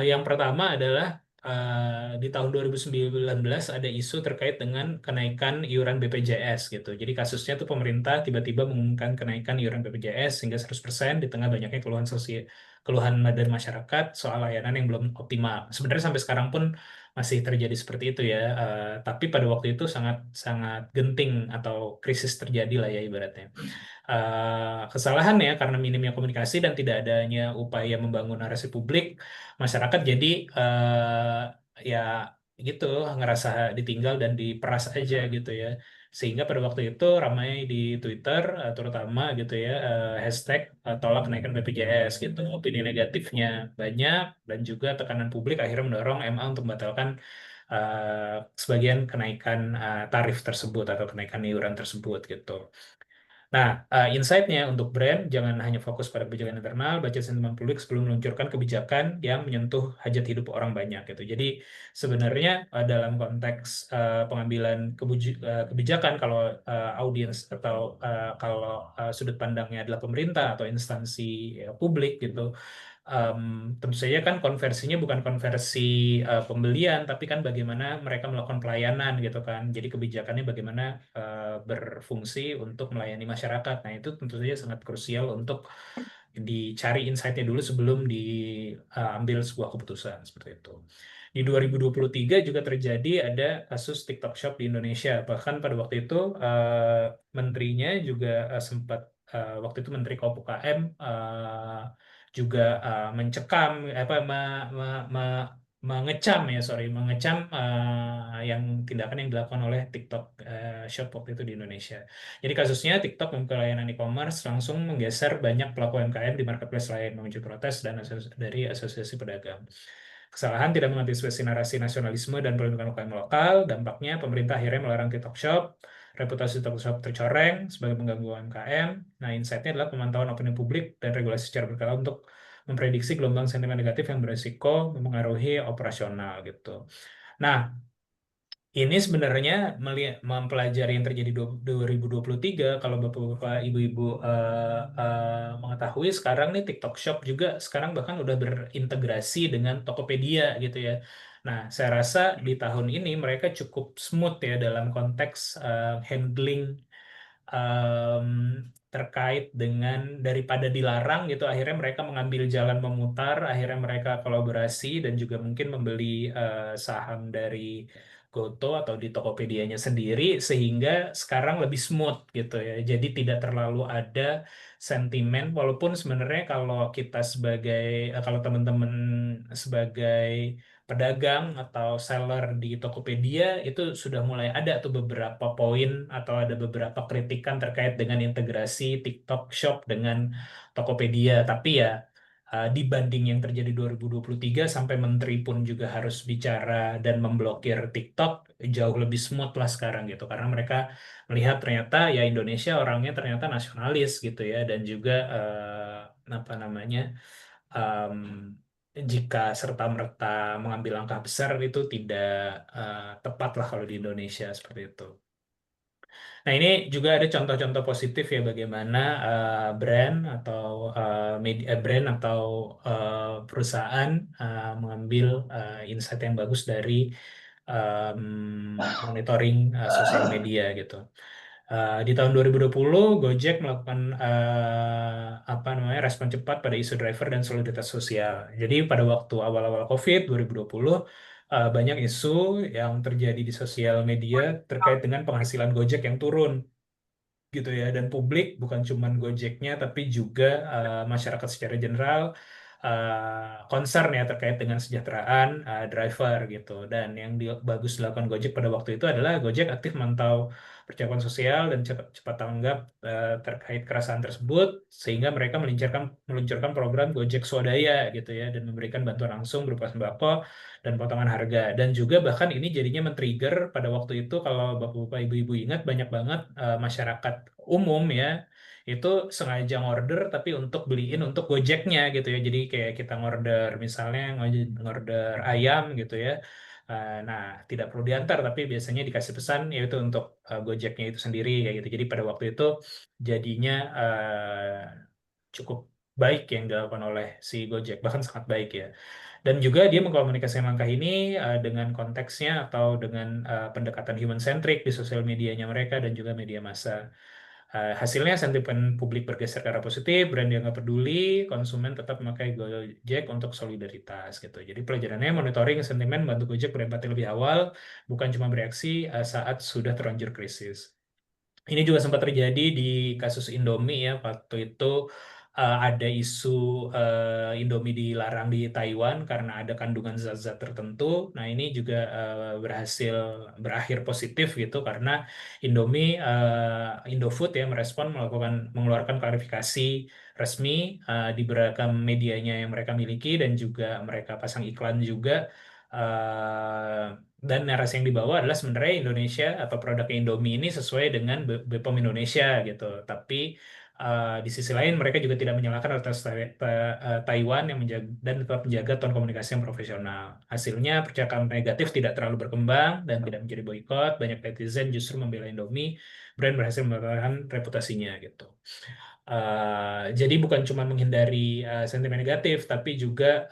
Yang pertama adalah di tahun 2019 ada isu terkait dengan kenaikan iuran BPJS gitu. Jadi kasusnya tuh pemerintah tiba-tiba mengumumkan kenaikan iuran BPJS hingga 100% di tengah banyaknya keluhan sosial, keluhan dari masyarakat soal layanan yang belum optimal. Sebenarnya sampai sekarang pun masih terjadi seperti itu ya. Tapi pada waktu itu sangat sangat genting atau krisis terjadi lah ya ibaratnya. Kesalahan ya karena minimnya komunikasi dan tidak adanya upaya membangun narasi publik, masyarakat jadi ya gitu ngerasa ditinggal dan diperas aja gitu ya. Sehingga pada waktu itu ramai di Twitter terutama gitu ya, hashtag tolak kenaikan BPJS gitu. Opini negatifnya banyak dan juga tekanan publik akhirnya mendorong MA untuk membatalkan sebagian kenaikan tarif tersebut atau kenaikan iuran tersebut gitu. Nah, insight-nya untuk brand, jangan hanya fokus pada kebijakan internal, baca sentimen publik sebelum meluncurkan kebijakan yang menyentuh hajat hidup orang banyak gitu. Jadi sebenarnya dalam konteks pengambilan kebijakan, kalau audiens atau kalau sudut pandangnya adalah pemerintah atau instansi publik gitu, em, tentu saja kan konversinya bukan konversi pembelian, tapi kan bagaimana mereka melakukan pelayanan gitu kan. Jadi kebijakannya bagaimana berfungsi untuk melayani masyarakat. Nah, itu tentu saja sangat krusial untuk dicari insight-nya dulu sebelum diambil sebuah keputusan seperti itu. Di 2023 juga terjadi ada kasus TikTok Shop di Indonesia. Bahkan pada waktu itu menterinya juga sempat waktu itu Menteri KOPUKM juga mencekam apa mengecam ya sorry mengecam yang tindakan yang dilakukan oleh TikTok Shop waktu itu di Indonesia. Jadi kasusnya TikTok membuka layanan e-commerce langsung menggeser banyak pelaku UMKM di marketplace lain, memicu protes dan dari asosiasi pedagang. Kesalahan tidak mengantisipasi narasi nasionalisme dan perlindungan UKM lokal. Dampaknya pemerintah akhirnya melarang TikTok Shop. Reputasi TikTok Shop tercoreng sebagai pengganggu UMKM. Nah, insight-nya adalah pemantauan opini publik dan regulasi secara berkala untuk memprediksi gelombang sentimen negatif yang beresiko mempengaruhi operasional gitu. Nah, ini sebenarnya mempelajari yang terjadi 2023, kalau bapak-bapak, ibu-ibu mengetahui sekarang nih TikTok Shop juga sekarang bahkan udah berintegrasi dengan Tokopedia gitu ya. Nah, saya rasa di tahun ini mereka cukup smooth ya dalam konteks handling em, terkait dengan daripada dilarang gitu akhirnya mereka mengambil jalan memutar, akhirnya mereka kolaborasi dan juga mungkin membeli saham dari Goto atau di Tokopedia-nya sendiri sehingga sekarang lebih smooth gitu ya. Jadi tidak terlalu ada sentimen walaupun sebenarnya kalau kita sebagai kalau teman-teman sebagai pedagang atau seller di Tokopedia itu sudah mulai ada tuh beberapa poin atau ada beberapa kritikan terkait dengan integrasi TikTok Shop dengan Tokopedia. Tapi ya dibanding yang terjadi 2023 sampai menteri pun juga harus bicara dan memblokir TikTok jauh lebih smooth lah sekarang gitu karena mereka melihat ternyata ya Indonesia orangnya ternyata nasionalis gitu ya dan juga apa namanya em, jika serta-merta mengambil langkah besar itu tidak tepat lah kalau di Indonesia seperti itu. Nah, ini juga ada contoh-contoh positif ya bagaimana brand atau brand atau perusahaan mengambil insight yang bagus dari monitoring sosial media gitu. Di tahun 2020, Gojek melakukan apa namanya respon cepat pada isu driver dan solidaritas sosial. Jadi pada waktu awal-awal COVID 2020 banyak isu yang terjadi di sosial media terkait dengan penghasilan Gojek yang turun gitu ya dan publik bukan cuma Gojeknya tapi juga masyarakat secara general concern ya terkait dengan kesejahteraan driver gitu. Dan yang bagus dilakukan Gojek pada waktu itu adalah Gojek aktif memantau percakapan sosial dan cepat tanggap terkait keresahan tersebut, sehingga mereka meluncurkan program Gojek Swadaya gitu ya, dan memberikan bantuan langsung berupa sembako dan potongan harga. Dan juga bahkan ini jadinya men-trigger pada waktu itu, kalau bapak-bapak ibu-ibu ingat, banyak banget masyarakat umum ya itu sengaja ngorder tapi untuk beliin untuk Gojeknya gitu ya. Jadi kayak kita ngorder misalnya ngorder ayam gitu ya. Nah, tidak perlu diantar tapi biasanya dikasih pesan yaitu untuk Gojeknya itu sendiri kayak gitu. Jadi pada waktu itu jadinya cukup baik yang dilakukan oleh si Gojek, bahkan sangat baik ya. Dan juga dia mengkomunikasikan langkah ini dengan konteksnya atau dengan pendekatan human centric di sosial medianya mereka dan juga media massa. Hasilnya sentimen publik bergeser ke arah positif, brand yang nggak peduli, konsumen tetap memakai Gojek untuk solidaritas gitu. Jadi pelajarannya monitoring sentimen bantu Gojek berempati lebih awal, bukan cuma bereaksi saat sudah terlanjur krisis. Ini juga sempat terjadi di kasus Indomie ya. Waktu itu ada isu Indomie dilarang di Taiwan karena ada kandungan zat-zat tertentu. Nah, ini juga berhasil berakhir positif gitu karena Indofood ya merespon mengeluarkan klarifikasi resmi di beragam medianya yang mereka miliki, dan juga mereka pasang iklan juga. Eh, dan narasi yang dibawa adalah sebenarnya Indonesia atau produknya Indomie ini sesuai dengan BPOM Indonesia gitu. Tapi di sisi lain mereka juga tidak menyalahkan atas Taiwan yang menjaga dan tetap menjaga tone komunikasi yang profesional. Hasilnya percakapan negatif tidak terlalu berkembang dan tidak menjadi boykot. Banyak netizen justru membela Indomie, brand berhasil mempertahankan reputasinya gitu. Jadi bukan cuma menghindari sentimen negatif, tapi juga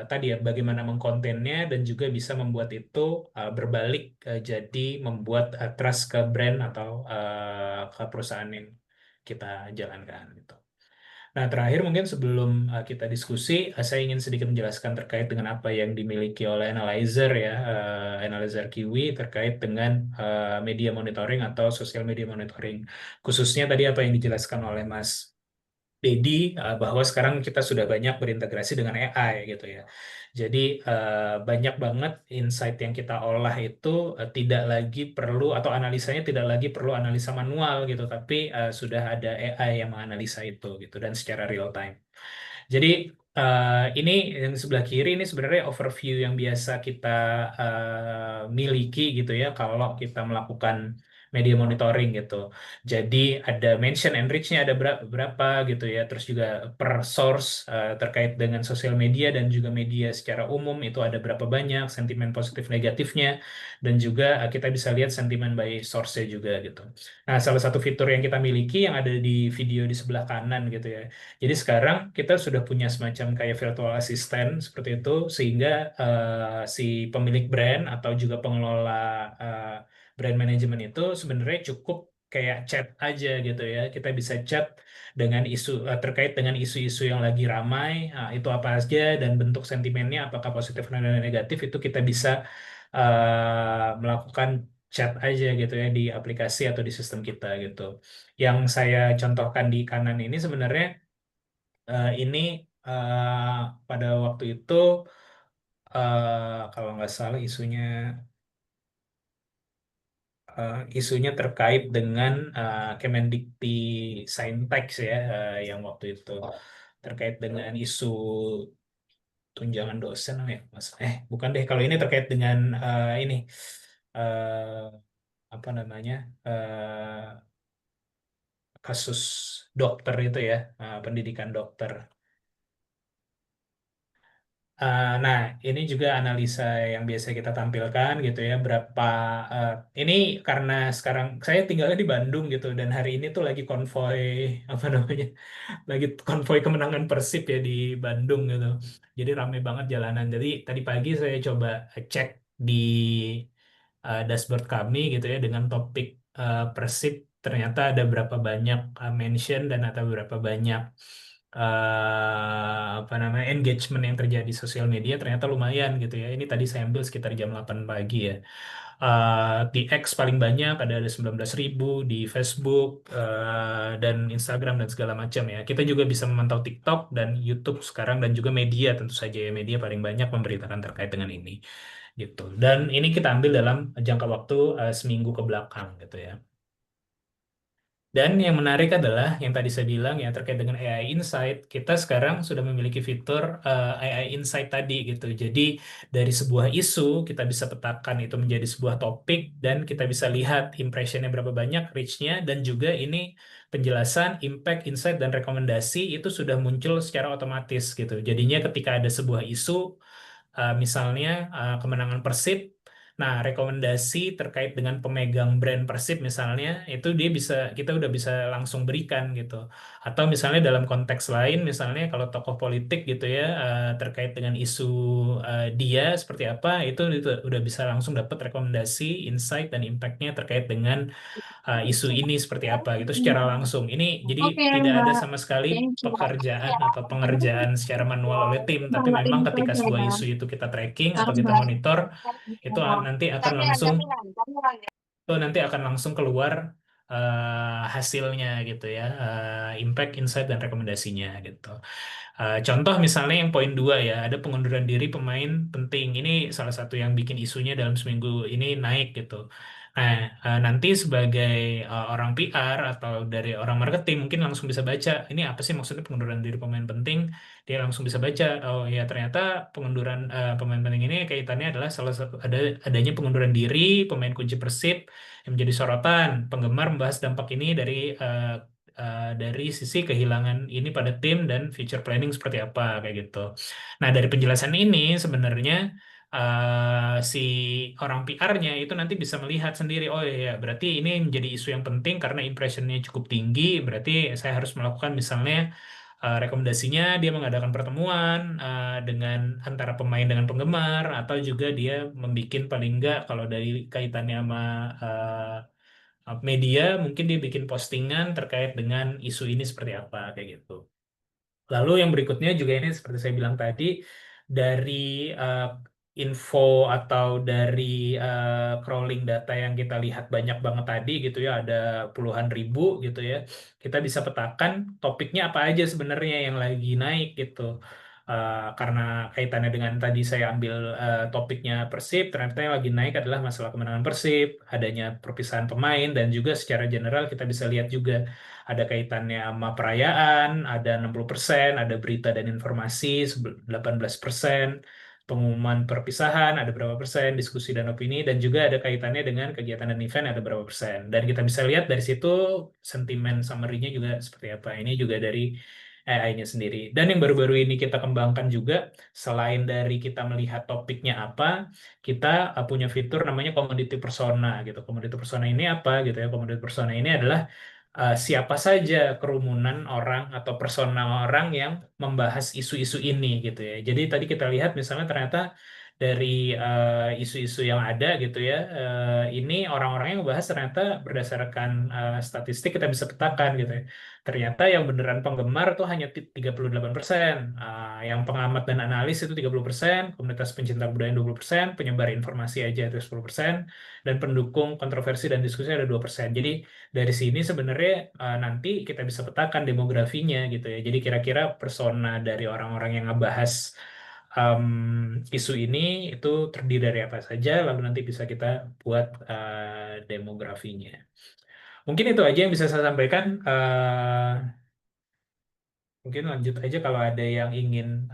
tadi ya bagaimana mengkontennya dan juga bisa membuat itu berbalik jadi membuat trust ke brand atau ke perusahaan yang kita jalankan gitu. Nah, terakhir mungkin sebelum kita diskusi, saya ingin sedikit menjelaskan terkait dengan apa yang dimiliki oleh Analyzer ya, Analyzer Kiwi terkait dengan media monitoring atau social media monitoring. Khususnya tadi apa yang dijelaskan oleh Mas Dedi, bahwa sekarang kita sudah banyak berintegrasi dengan AI gitu ya. Jadi banyak banget insight yang kita olah itu tidak lagi perlu, atau analisanya tidak lagi perlu analisa manual gitu, tapi sudah ada AI yang menganalisa itu gitu dan secara real time. Jadi ini yang sebelah kiri ini sebenarnya overview yang biasa kita miliki gitu ya kalau kita melakukan media monitoring gitu. Jadi ada mention and reach-nya ada berapa gitu ya. Terus juga per source terkait dengan sosial media dan juga media secara umum itu ada berapa banyak, sentimen positif negatifnya, dan juga kita bisa lihat sentimen by source-nya juga gitu. Nah, salah satu fitur yang kita miliki yang ada di video di sebelah kanan gitu ya. Jadi sekarang kita sudah punya semacam kayak virtual assistant seperti itu, sehingga si pemilik brand atau juga pengelola eh, brand management itu sebenarnya cukup kayak chat aja gitu ya. Kita bisa chat dengan isu terkait dengan isu-isu yang lagi ramai, itu apa aja dan bentuk sentimennya apakah positif dan negatif, itu kita bisa melakukan chat aja gitu ya di aplikasi atau di sistem kita gitu. Yang saya contohkan di kanan ini sebenarnya ini pada waktu itu kalau nggak salah isunya terkait dengan Kemendikti Saintek ya, yang waktu itu terkait dengan isu tunjangan dosen ya mas, bukan deh, kalau ini terkait dengan ini eh, apa namanya, kasus dokter itu ya, pendidikan dokter. Nah, ini juga analisa yang biasa kita tampilkan gitu ya. Berapa eh, ini karena sekarang saya tinggalnya di Bandung gitu, dan hari ini tuh lagi konvoy apa namanya, lagi konvoy kemenangan Persib ya di Bandung gitu. Jadi rame banget jalanan. Jadi tadi pagi saya coba cek di dashboard kami gitu ya dengan topik Persib, ternyata ada berapa banyak mention dan ada berapa banyak apa namanya engagement yang terjadi di sosial media, ternyata lumayan gitu ya. Ini tadi saya ambil sekitar jam 8 pagi ya. Di X paling banyak ada 19.000, di Facebook dan Instagram dan segala macam ya. Kita juga bisa memantau TikTok dan YouTube sekarang dan juga media tentu saja ya, media paling banyak memberitakan terkait dengan ini gitu. Dan ini kita ambil dalam jangka waktu seminggu ke belakang gitu ya. Dan yang menarik adalah yang tadi saya bilang ya terkait dengan AI Insight, kita sekarang sudah memiliki fitur AI Insight tadi gitu. Jadi dari sebuah isu kita bisa petakan itu menjadi sebuah topik dan kita bisa lihat impressionnya berapa banyak, reach-nya, dan juga ini penjelasan, impact, insight, dan rekomendasi itu sudah muncul secara otomatis gitu. Jadinya ketika ada sebuah isu misalnya kemenangan Persib. Nah, rekomendasi terkait dengan pemegang brand Persib misalnya, itu dia bisa kita udah bisa langsung berikan gitu. Atau misalnya dalam konteks lain, misalnya kalau tokoh politik gitu ya terkait dengan isu dia seperti apa, itu udah bisa langsung dapat rekomendasi, insight dan impact-nya terkait dengan isu ini seperti apa gitu secara langsung. Ini jadi Oke, tidak ada Mbak. sama sekali Thank you. pekerjaan atau pengerjaan secara manual oleh tim, tapi Bawa memang ini ketika aja sebuah ya. isu itu kita tracking atau Sekarang kita Mbak. monitor, itu nanti akan langsung keluar hasilnya gitu ya, impact, insight dan rekomendasinya gitu. Contoh misalnya yang poin 2 ya, ada pengunduran diri pemain penting. Ini salah satu yang bikin isunya dalam seminggu ini naik gitu. Nah, nanti sebagai orang PR atau dari orang marketing mungkin langsung bisa baca, ini apa sih maksudnya pengunduran diri pemain penting? Dia langsung bisa baca, oh ya ternyata pengunduran pemain penting ini kaitannya adalah salah satu adanya pengunduran diri pemain kunci Persib yang menjadi sorotan. Penggemar membahas dampak ini dari sisi kehilangan ini pada tim dan future planning seperti apa kayak gitu. Nah, dari penjelasan ini sebenarnya si orang PR-nya itu nanti bisa melihat sendiri, oh iya berarti ini menjadi isu yang penting karena impressionnya cukup tinggi, berarti saya harus melakukan misalnya rekomendasinya dia mengadakan pertemuan dengan antara pemain dengan penggemar atau juga dia membuat paling enggak kalau dari kaitannya sama media mungkin dia bikin postingan terkait dengan isu ini seperti apa kayak gitu. Lalu yang berikutnya juga ini seperti saya bilang tadi dari uh, info atau dari crawling data yang kita lihat banyak banget tadi gitu ya ada puluhan ribu gitu ya kita bisa petakan topiknya apa aja sebenarnya yang lagi naik gitu. Karena kaitannya dengan tadi saya ambil topiknya Persib ternyata yang lagi naik adalah masalah kemenangan Persib adanya perpisahan pemain dan juga secara general kita bisa lihat juga ada kaitannya sama perayaan, ada 60%, ada berita dan informasi 18%, pengumuman perpisahan ada berapa persen, diskusi dan opini, dan juga ada kaitannya dengan kegiatan dan event ada berapa persen. Dan kita bisa lihat dari situ sentimen summary-nya juga seperti apa. Ini juga dari AI-nya sendiri. Dan yang baru-baru ini kita kembangkan juga, selain dari kita melihat topiknya apa, kita punya fitur namanya community persona gitu. Community persona ini apa gitu ya? Community persona ini adalah siapa saja kerumunan orang atau personal orang yang membahas isu-isu ini gitu ya. Jadi tadi kita lihat misalnya ternyata dari isu-isu yang ada gitu ya, ini orang-orang yang membahas ternyata berdasarkan statistik kita bisa petakan gitu ya. Ternyata yang beneran penggemar tuh hanya 38%, yang pengamat dan analis itu 30%, komunitas pencinta budaya 20%, penyebar informasi aja itu 10%, dan pendukung kontroversi dan diskusi ada 2%. Jadi dari sini sebenarnya nanti kita bisa petakan demografinya gitu ya. Jadi kira-kira persona dari orang-orang yang ngebahas isu ini itu terdiri dari apa saja, lalu nanti bisa kita buat demografinya. Mungkin itu aja yang bisa saya sampaikan. Mungkin lanjut aja kalau ada yang ingin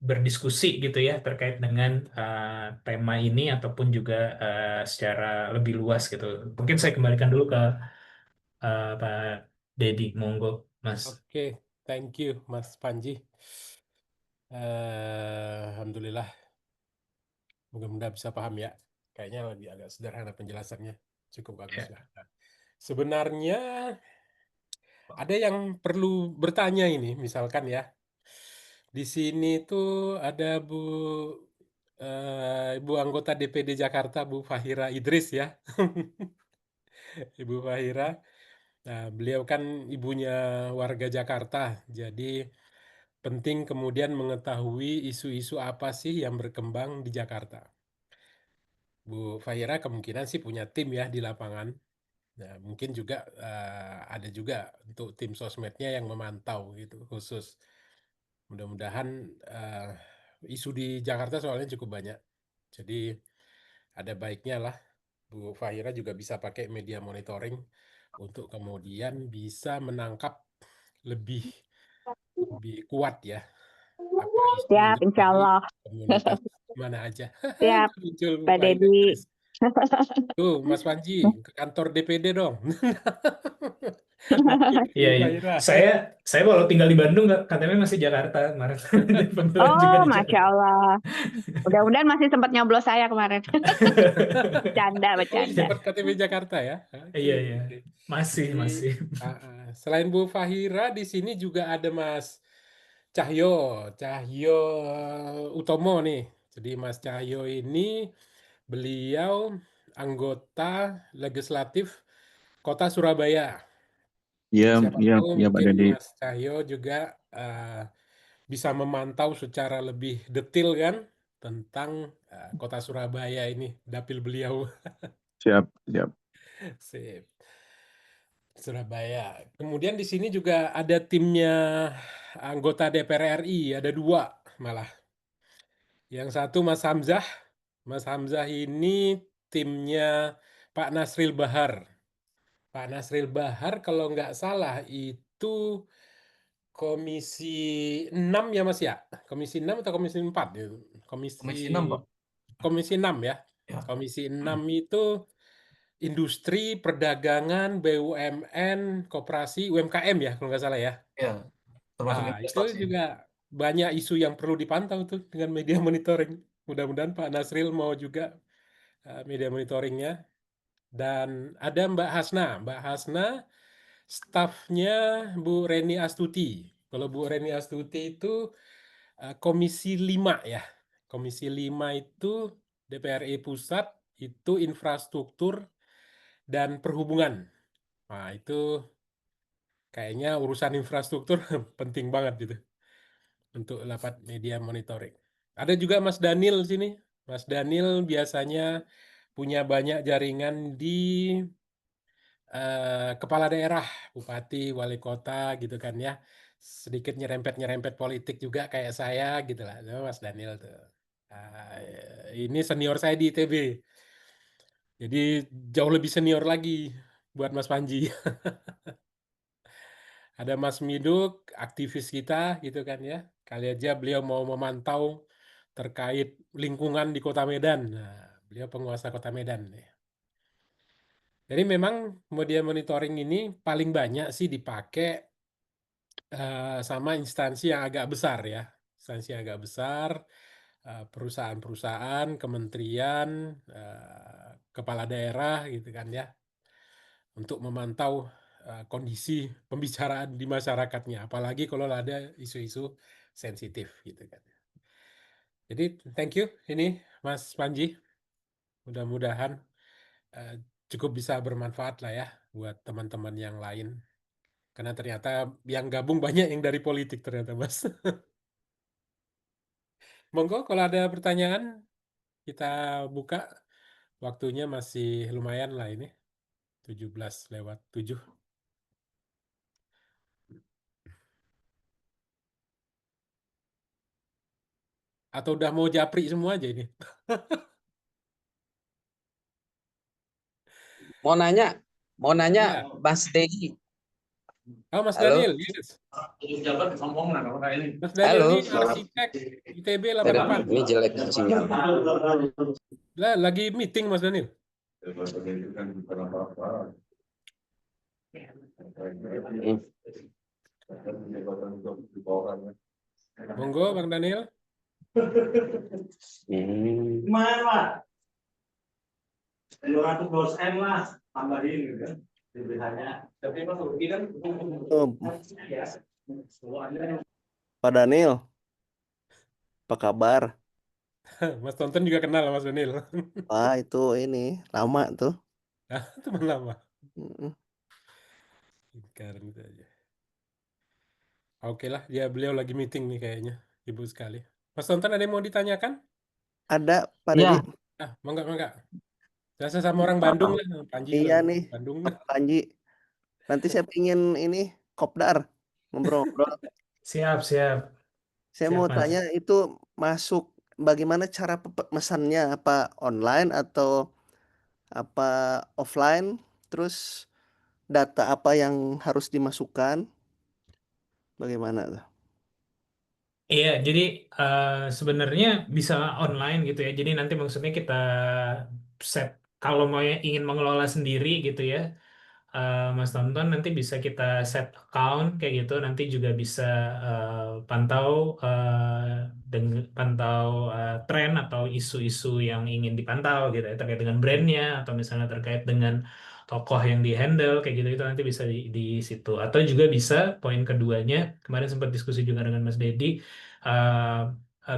berdiskusi gitu ya terkait dengan tema ini ataupun juga secara lebih luas gitu. Mungkin saya kembalikan dulu ke Pak Dedi, monggo, Mas. Oke, thank you Mas Panji. Alhamdulillah, mudah-mudahan bisa paham ya. Kayaknya lebih agak sederhana penjelasannya, cukup bagus Ya. lah. Sebenarnya ada yang perlu bertanya ini, misalkan ya, di sini tuh ada Ibu anggota DPD Jakarta, Bu Fahira Idris ya, Ibu Fahira. Nah, beliau kan ibunya warga Jakarta, jadi penting kemudian mengetahui isu-isu apa sih yang berkembang di Jakarta. Bu Fahira kemungkinan sih punya tim ya di lapangan. Nah, mungkin juga ada juga untuk tim sosmednya yang memantau gitu khusus. Mudah-mudahan isu di Jakarta soalnya cukup banyak. Jadi ada baiknya lah Bu Fahira juga bisa pakai media monitoring untuk kemudian bisa menangkap lebih lebih kuat ya apa isu yang Siap, insya terjadi Allah. di komunitas mana aja. Siap, Muncul Bu Pak Fahira. Deddy. Tuh, Mas Panji, ke kantor DPD dong. Nanti Iya, Bu iya. Fahira. Saya walau tinggal di Bandung, nggak, KTP masih Jakarta kemarin. Panggilan juga Oh, di Masya Jakarta. Allah. Mudah-mudahan masih sempat nyoblos saya kemarin. Bercanda, Oh, bercanda. dapat KTP Jakarta ya? Oke, Iya, iya. oke. Masih, Jadi, masih. selain Bu Fahira, di sini juga ada Mas Cahyo, Cahyo Utomo nih. Jadi Mas Cahyo ini beliau anggota legislatif Kota Surabaya. Iya, Siapa iya, tahu iya Pak mungkin Deddy. Mas Cahyo juga bisa memantau secara lebih detail kan tentang Kota Surabaya ini, dapil beliau. Siap, siap. Sip. Surabaya. Kemudian di sini juga ada timnya anggota DPR RI, ada dua malah. Yang satu Mas Hamzah. Mas Hamzah ini timnya Pak Nasril Bahar. Pak Nasril Bahar kalau nggak salah itu Komisi 6 ya Mas ya? Komisi 6 atau Komisi 4? Ya? Komisi Komisi 6, Pak. Komisi 6 ya. Ya. Komisi 6 itu industri, perdagangan, BUMN, koperasi, UMKM ya kalau nggak salah ya. Ya, termasuk Itu investasi. juga banyak isu yang perlu dipantau tuh dengan media monitoring. Mudah-mudahan Pak Nasril mau juga media monitoringnya. Dan ada Mbak Hasna. Mbak Hasna stafnya Bu Reni Astuti. Kalau Bu Reni Astuti itu Komisi 5 ya. Komisi 5 itu DPR RI Pusat itu infrastruktur dan perhubungan. Nah, itu kayaknya urusan infrastruktur penting banget gitu untuk dapat media monitoring. Ada juga Mas Daniel sini. Mas Daniel biasanya punya banyak jaringan di kepala daerah, bupati, wali kota gitu kan ya. Sedikit nyerempet-nyerempet politik juga kayak saya gitu lah. Itu Mas Daniel tuh. Ini senior saya di ITB. Jadi jauh lebih senior lagi buat Mas Panji. Ada Mas Miduk, aktivis kita gitu kan ya. Kali aja beliau mau memantau terkait lingkungan di Kota Medan. Nah, beliau penguasa Kota Medan nih. Jadi memang media monitoring ini paling banyak sih dipakai sama instansi yang agak besar ya. Instansi yang agak besar, perusahaan-perusahaan, kementerian, kepala daerah gitu kan ya. Untuk memantau kondisi pembicaraan di masyarakatnya. Apalagi kalau ada isu-isu sensitif gitu kan. Jadi thank you ini Mas Panji. Mudah-mudahan eh, cukup bisa bermanfaat lah ya buat teman-teman yang lain. Karena ternyata yang gabung banyak yang dari politik ternyata Mas. Monggo kalau ada pertanyaan kita buka. Waktunya masih lumayan lah ini. 17:07. Atau udah mau japri semua aja ini. Mau nanya, Ya. Mas Dedi. Oh, Mas Halo, Daniel, yes. Mas Daniel halo. ini arsitek ITB 88. Ini jelek sinyal. Lah, lagi meeting Mas Daniel. Monggo Bang Daniel. Lumayan lah, 200 lah, tambahin gitu. Lebihnya. Tapi masuk kan. Pak Daniel, apa kabar? Mas Tonton juga kenal sama Mas Daniel. Wah, itu ini lama tuh. Teman lama. Mm-mm. Karena itu aja. Oke lah, ya beliau lagi meeting nih kayaknya. Ibu sekali. Mas Tonton ada yang mau ditanyakan? Ada Pak Ya, Dedi. Mangga, mangga. Biasa sama orang Bandung lah, Panji juga Iya orang nih, Bandung. Pak Panji. Nanti saya pingin ini kopdar ngobrol-ngobrol. Siap, siap, Saya siap mau Mas. tanya itu masuk bagaimana cara mesannya? Apa online atau apa offline? Terus data apa yang harus dimasukkan? Bagaimana tuh? Iya, jadi sebenarnya bisa online gitu ya. Jadi nanti maksudnya kita set kalau mau ingin mengelola sendiri gitu ya, Mas Tonton nanti bisa kita set account kayak gitu. Nanti juga bisa pantau pantau tren atau isu-isu yang ingin dipantau gitu ya terkait dengan brandnya atau misalnya terkait dengan tokoh yang di handle kayak gitu itu nanti bisa di situ. Atau juga bisa poin keduanya kemarin sempat diskusi juga dengan Mas Dedi. eh,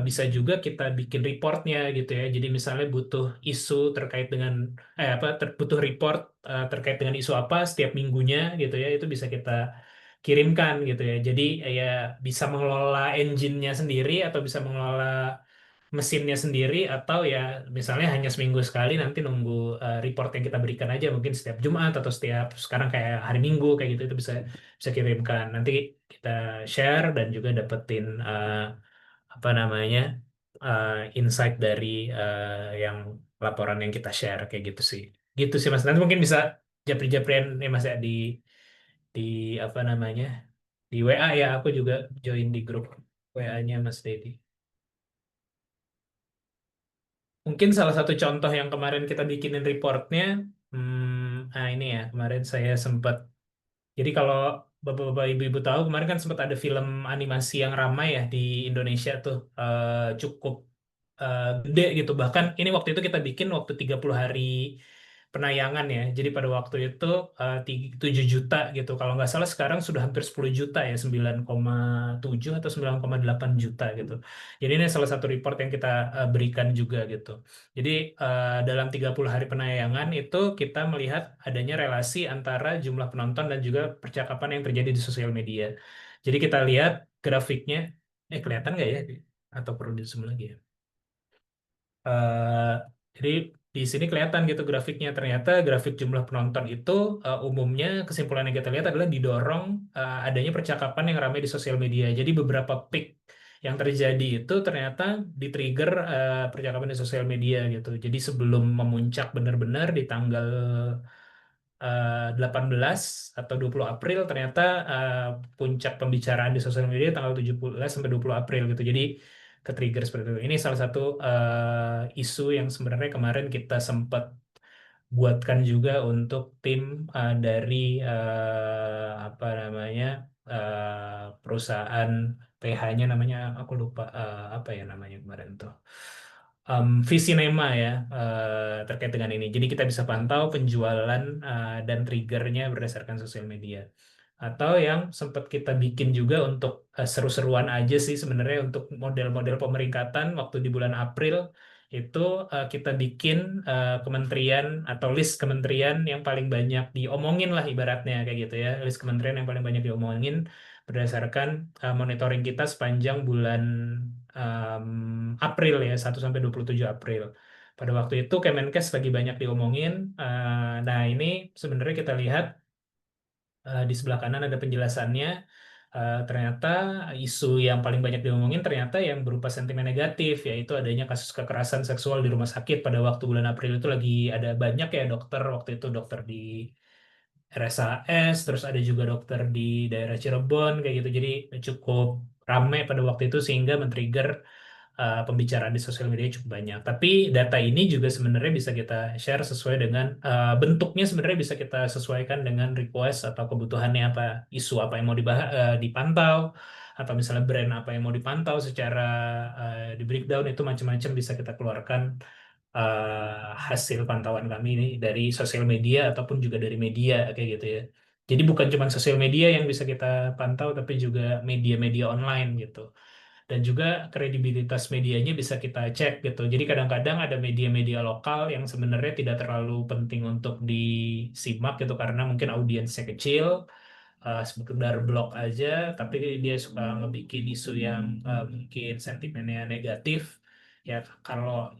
bisa juga kita bikin reportnya gitu ya. Jadi misalnya butuh isu terkait dengan butuh report terkait dengan isu apa setiap minggunya gitu ya itu bisa kita kirimkan gitu ya jadi ya bisa mengelola engine-nya sendiri atau bisa mengelola mesinnya sendiri atau ya misalnya hanya seminggu sekali nanti nunggu report yang kita berikan aja mungkin setiap Jumat atau setiap sekarang kayak hari Minggu kayak gitu itu bisa bisa kirimkan nanti kita share dan juga dapetin apa namanya uh, insight dari yang laporan yang kita share kayak gitu sih Mas nanti mungkin bisa japri-japrian nih Mas ya di apa namanya di WA ya aku juga join di grup WA-nya Mas Dedi mungkin salah satu contoh yang kemarin kita bikinin reportnya ini ya kemarin saya sempat jadi kalau bapak-bapak ibu-ibu tahu kemarin kan sempat ada film animasi yang ramai ya di Indonesia tuh cukup gede gitu. Bahkan ini waktu itu kita bikin waktu 30 hari penayangan ya. Jadi pada waktu itu 7 juta gitu. Kalau nggak salah sekarang sudah hampir 10 juta ya, 9,7 atau 9,8 juta gitu. Jadi ini salah satu report yang kita berikan juga gitu. Jadi dalam 30 hari penayangan itu kita melihat adanya relasi antara jumlah penonton dan juga percakapan yang terjadi di sosial media. Jadi kita lihat grafiknya, kelihatan nggak ya? Atau perlu di zoom lagi ya? Eh, jadi di sini kelihatan gitu grafiknya. Ternyata grafik jumlah penonton itu umumnya kesimpulan yang kita lihat adalah didorong adanya percakapan yang ramai di sosial media. Jadi beberapa peak yang terjadi itu ternyata di-trigger percakapan di sosial media gitu. Jadi sebelum memuncak benar-benar di tanggal 18 atau 20 April ternyata puncak pembicaraan di sosial media tanggal 17 sampai 20 April gitu. Jadi ke-trigger seperti itu. Ini salah satu isu yang sebenarnya kemarin kita sempat buatkan juga untuk tim dari apa namanya perusahaan PH-nya namanya aku lupa apa ya namanya kemarin tuh Visinema ya terkait dengan ini. Jadi kita bisa pantau penjualan dan triggernya berdasarkan sosial media. Atau yang sempat kita bikin juga untuk seru-seruan aja sih sebenarnya untuk model-model pemeringkatan waktu di bulan April itu kita bikin kementerian atau list kementerian yang paling banyak diomongin lah ibaratnya kayak gitu ya. List kementerian yang paling banyak diomongin berdasarkan monitoring kita sepanjang bulan April ya 1 sampai 27 April. Pada waktu itu Kemenkes lagi banyak diomongin. Nah ini sebenarnya kita lihat di sebelah kanan ada penjelasannya. Ternyata isu yang paling banyak diomongin ternyata yang berupa sentimen negatif, yaitu adanya kasus kekerasan seksual di rumah sakit pada waktu bulan April itu lagi ada banyak ya dokter waktu itu dokter di RSAS, terus ada juga dokter di daerah Cirebon kayak gitu. Jadi cukup ramai pada waktu itu sehingga men-trigger pembicaraan di sosial media cukup banyak. Tapi data ini juga sebenarnya bisa kita share sesuai dengan bentuknya sebenarnya bisa kita sesuaikan dengan request atau kebutuhannya apa, isu apa yang mau dipantau, atau misalnya brand apa yang mau dipantau secara di breakdown itu macam-macam bisa kita keluarkan hasil pantauan kami ini dari sosial media ataupun juga dari media kayak gitu ya. Jadi bukan cuma sosial media yang bisa kita pantau, tapi juga media-media online gitu dan juga kredibilitas medianya bisa kita cek gitu. Jadi kadang-kadang ada media-media lokal yang sebenarnya tidak terlalu penting untuk disimak gitu karena mungkin audiensnya kecil, sekedar blog aja, tapi dia suka ngebikin isu yang mungkin sentimennya negatif. ya kalau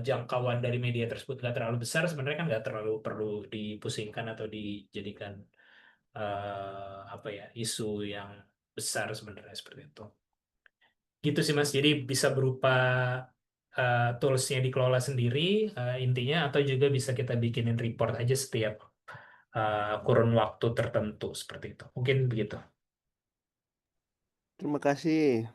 jangkauan dari media tersebut nggak terlalu besar, sebenarnya kan nggak terlalu perlu dipusingkan atau dijadikan apa ya, isu yang besar sebenarnya seperti itu. Gitu sih Mas. Jadi bisa berupa toolsnya dikelola sendiri intinya, atau juga bisa kita bikinin report aja setiap kurun waktu tertentu seperti itu. Mungkin begitu. Terima kasih.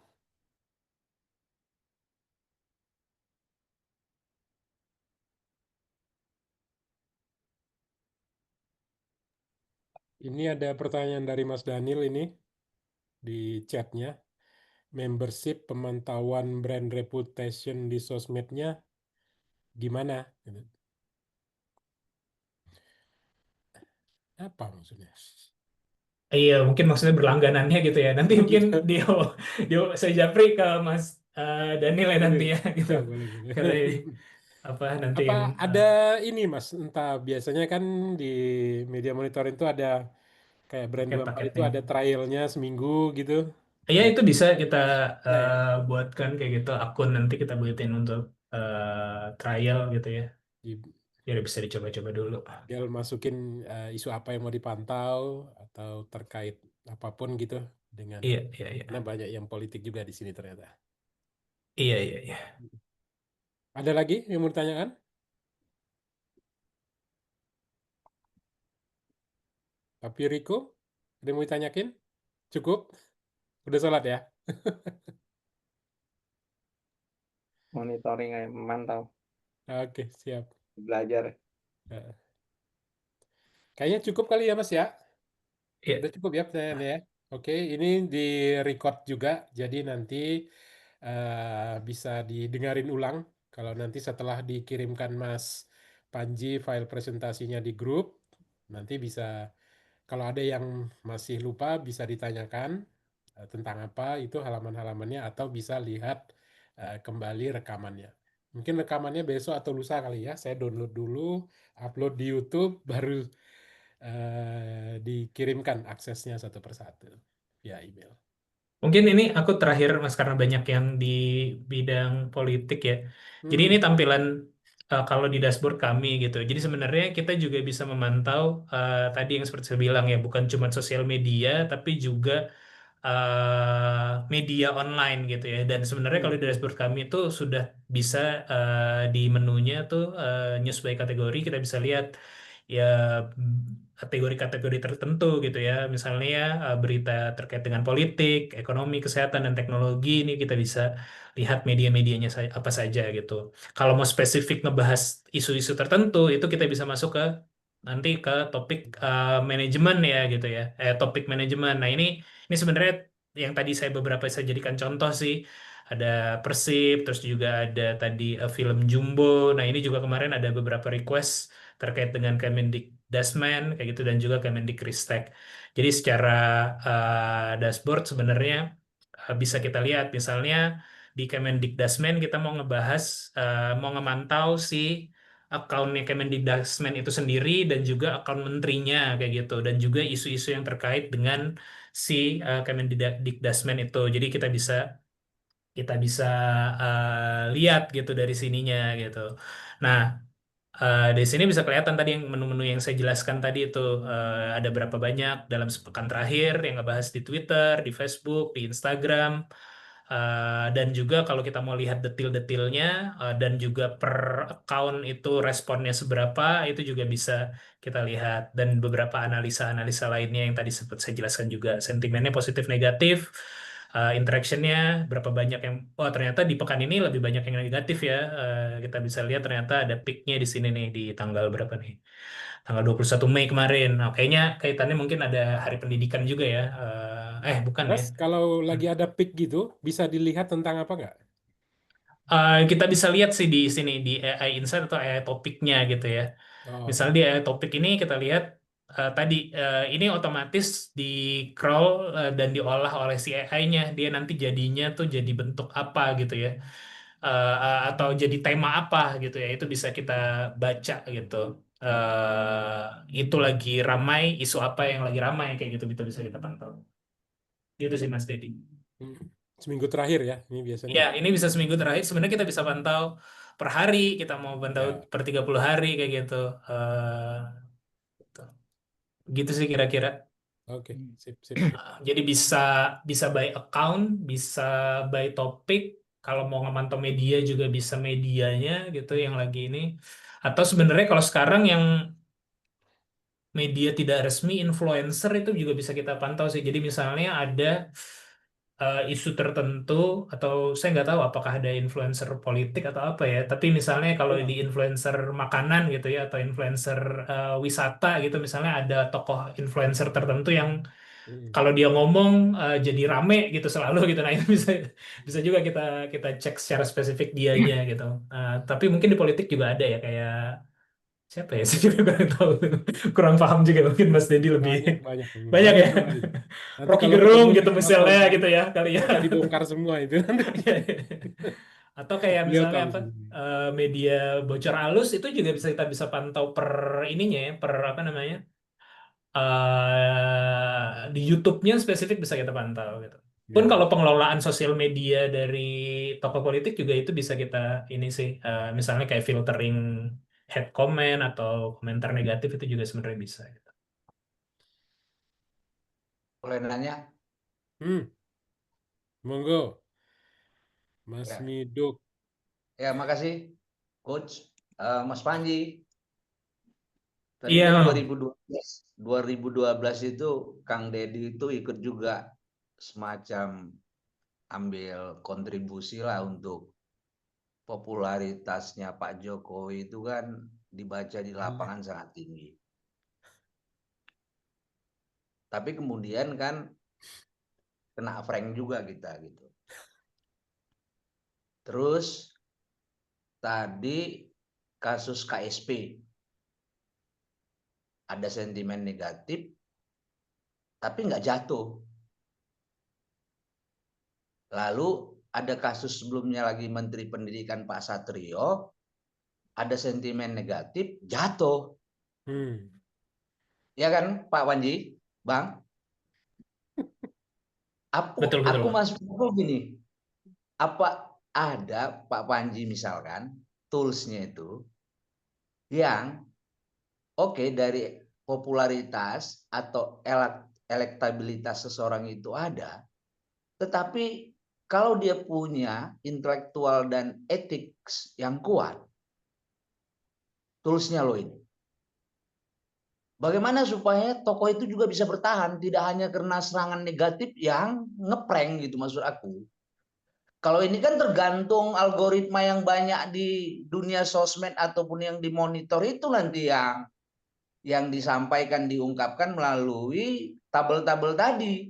Ini ada pertanyaan dari Mas Daniel ini di chatnya. Membership pemantauan brand reputation di sosmednya gimana? Gitu. Apa maksudnya? Iya, mungkin maksudnya berlangganannya gitu ya. Nanti Oh mungkin gitu. dia saya japri ke Mas Daniel ya nanti Daniel. ya gitu. Ya, boleh, boleh. Karena apa nanti Apa yang ada ini Mas, entah biasanya kan di media monitoring itu ada kayak brand 24 itu paket-paketnya. ada trialnya seminggu gitu. Iya, Nah, itu bisa kita bisa ya. buatkan kayak gitu akun, nanti kita buatin untuk trial gitu ya. Di- Biar bisa dicoba-coba dulu. Dia masukin isu apa yang mau dipantau atau terkait apapun gitu dengan Iya, iya, iya. karena banyak yang politik juga di sini ternyata. Iya, iya, iya. Ada lagi yang mau ditanyakan? Tapi Riko, ada yang mau ditanyakin? Cukup? Udah sholat ya? Monitoring aja, memantau, Oke, siap. belajar. Eh, Kayaknya cukup kali ya Mas ya? Iya. Udah cukup ya pertanyaannya ya? Oke, ini di record juga, jadi nanti bisa didengarin ulang. Kalau nanti setelah dikirimkan Mas Panji file presentasinya di grup, nanti bisa, kalau ada yang masih lupa bisa ditanyakan tentang apa itu halaman-halamannya atau bisa lihat kembali rekamannya. Mungkin rekamannya besok atau lusa kali ya. Saya download dulu, upload di YouTube, baru dikirimkan aksesnya satu persatu via email. Mungkin ini aku terakhir Mas, karena banyak yang di bidang politik ya. Jadi ini Hmm, tampilan kalau di dashboard kami gitu. Jadi sebenarnya kita juga bisa memantau tadi yang seperti saya bilang ya, bukan cuma sosial media tapi juga media online gitu ya. Dan sebenarnya kalau di hmm. dashboard kami itu sudah bisa di menunya tuh news by kategori, kita bisa lihat ya kategori-kategori tertentu gitu ya. Misalnya ya, berita terkait dengan politik, ekonomi, kesehatan, dan teknologi, ini kita bisa lihat media-medianya apa saja gitu. Kalau mau spesifik ngebahas isu-isu tertentu, itu kita bisa masuk ke nanti ke topik manajemen ya gitu ya. Topik manajemen. Nah, ini sebenarnya yang tadi saya jadikan contoh sih. Ada Persib, terus juga ada tadi film Jumbo. Nah, ini juga kemarin ada beberapa request terkait dengan Kemendikbudrismen kayak gitu, dan juga Kemendikristek. Jadi secara dashboard sebenarnya bisa kita lihat misalnya di Kemendikbudrismen kita mau ngebahas mau ngemantau si akunnya Kemendikbudrismen itu sendiri dan juga akun menterinya kayak gitu, dan juga isu-isu yang terkait dengan si Kemendikbudrismen itu. Jadi kita bisa lihat gitu dari sininya gitu. Nah, di sini bisa kelihatan tadi yang menu-menu yang saya jelaskan tadi itu ada berapa banyak dalam sepekan terakhir yang ngebahas di Twitter, di Facebook, di Instagram. Dan juga kalau kita mau lihat detil-detilnya dan juga per account itu responnya seberapa, itu juga bisa kita lihat, dan beberapa analisa-analisa lainnya yang tadi sempat saya jelaskan juga, sentimennya positif negatif, interactionnya berapa banyak yang, oh ternyata di pekan ini lebih banyak yang negatif ya. Kita bisa lihat ternyata ada peaknya di sini nih di tanggal berapa nih, tanggal 21 Mei kemarin. Nah, kayaknya kaitannya mungkin ada Hari Pendidikan juga ya. Bukan ya. Mas, kalau lagi ada pick gitu, bisa dilihat tentang apa nggak? Kita bisa lihat sih di sini di AI Insight atau AI topiknya gitu ya. Oh, Misalnya di AI topik ini kita lihat tadi ini otomatis di crawl dan diolah oleh si AI-nya. Dia nanti jadinya tuh jadi bentuk apa gitu ya. Atau jadi tema apa gitu ya. Itu bisa kita baca gitu. Itu lagi ramai, isu apa yang lagi ramai kayak gitu, bisa kita pantau. Gitu sih Mas Dedi. hmm. Seminggu terakhir ya, ini biasanya. Ya, ini bisa seminggu terakhir. Sebenarnya kita bisa pantau per hari, kita mau pantau Ya, per 30 hari kayak gitu. Gitu. Gitu sih kira-kira. oke, sip. Jadi bisa bisa by account, bisa by topik. Kalau mau ngemantau media juga bisa medianya gitu yang lagi ini. Atau sebenarnya kalau sekarang yang media tidak resmi, influencer itu juga bisa kita pantau sih. Jadi misalnya ada isu tertentu, atau saya nggak tahu apakah ada influencer politik atau apa ya. Tapi misalnya kalau di influencer makanan gitu ya, atau influencer wisata gitu, misalnya ada tokoh influencer tertentu yang kalau dia ngomong jadi rame gitu selalu gitu. Nah itu bisa bisa juga kita kita cek secara spesifik dianya gitu. Tapi mungkin di politik juga ada ya, kayak siapa ya? Saya juga kurang tahu, kurang paham juga. Mungkin Mas Dedi lebih Banyak banyak ya. semua itu. Nanti Rocky kalau Gerung ketemu gitu sama misalnya Prof. gitu ya kali ya. Kita dibongkar semua itu nanti. Atau kayak Beliau misalnya tahu apa, semua. media bocor halus itu juga kita bisa pantau per ininya ya, per apa namanya, di YouTube-nya spesifik bisa kita pantau gitu. Pun Ya. kalau pengelolaan sosial media dari tokoh politik juga itu bisa kita ini sih, misalnya kayak filtering head comment atau komentar negatif itu juga sebenarnya bisa gitu. Boleh nanya? Monggo, Mas Ya. Miduk. Ya, makasih, Coach. Mas Panji, tadi Iya, kan Mam. 2012 itu Kang Deddy itu ikut juga semacam ambil kontribusi lah untuk popularitasnya Pak Jokowi itu kan dibaca di lapangan sangat tinggi. Tapi kemudian kan kena prank juga kita gitu. Terus tadi kasus KSP, ada sentimen negatif, tapi nggak jatuh. Lalu ada kasus sebelumnya lagi Menteri Pendidikan Pak Satrio, ada sentimen negatif, jatuh. Ya kan Pak Panji, Bang? Betul, Aku Bang. masuk gini, apa ada Pak Panji misalkan toolsnya itu yang oke, dari popularitas atau elektabilitas seseorang itu ada, tetapi kalau dia punya intelektual dan etik yang kuat, toolsnya loh ini. Bagaimana supaya tokoh itu juga bisa bertahan, tidak hanya karena serangan negatif yang ngeprank gitu maksud aku. Kalau ini kan tergantung algoritma yang banyak di dunia sosmed ataupun yang dimonitor itu nanti yang disampaikan, diungkapkan melalui tabel-tabel tadi.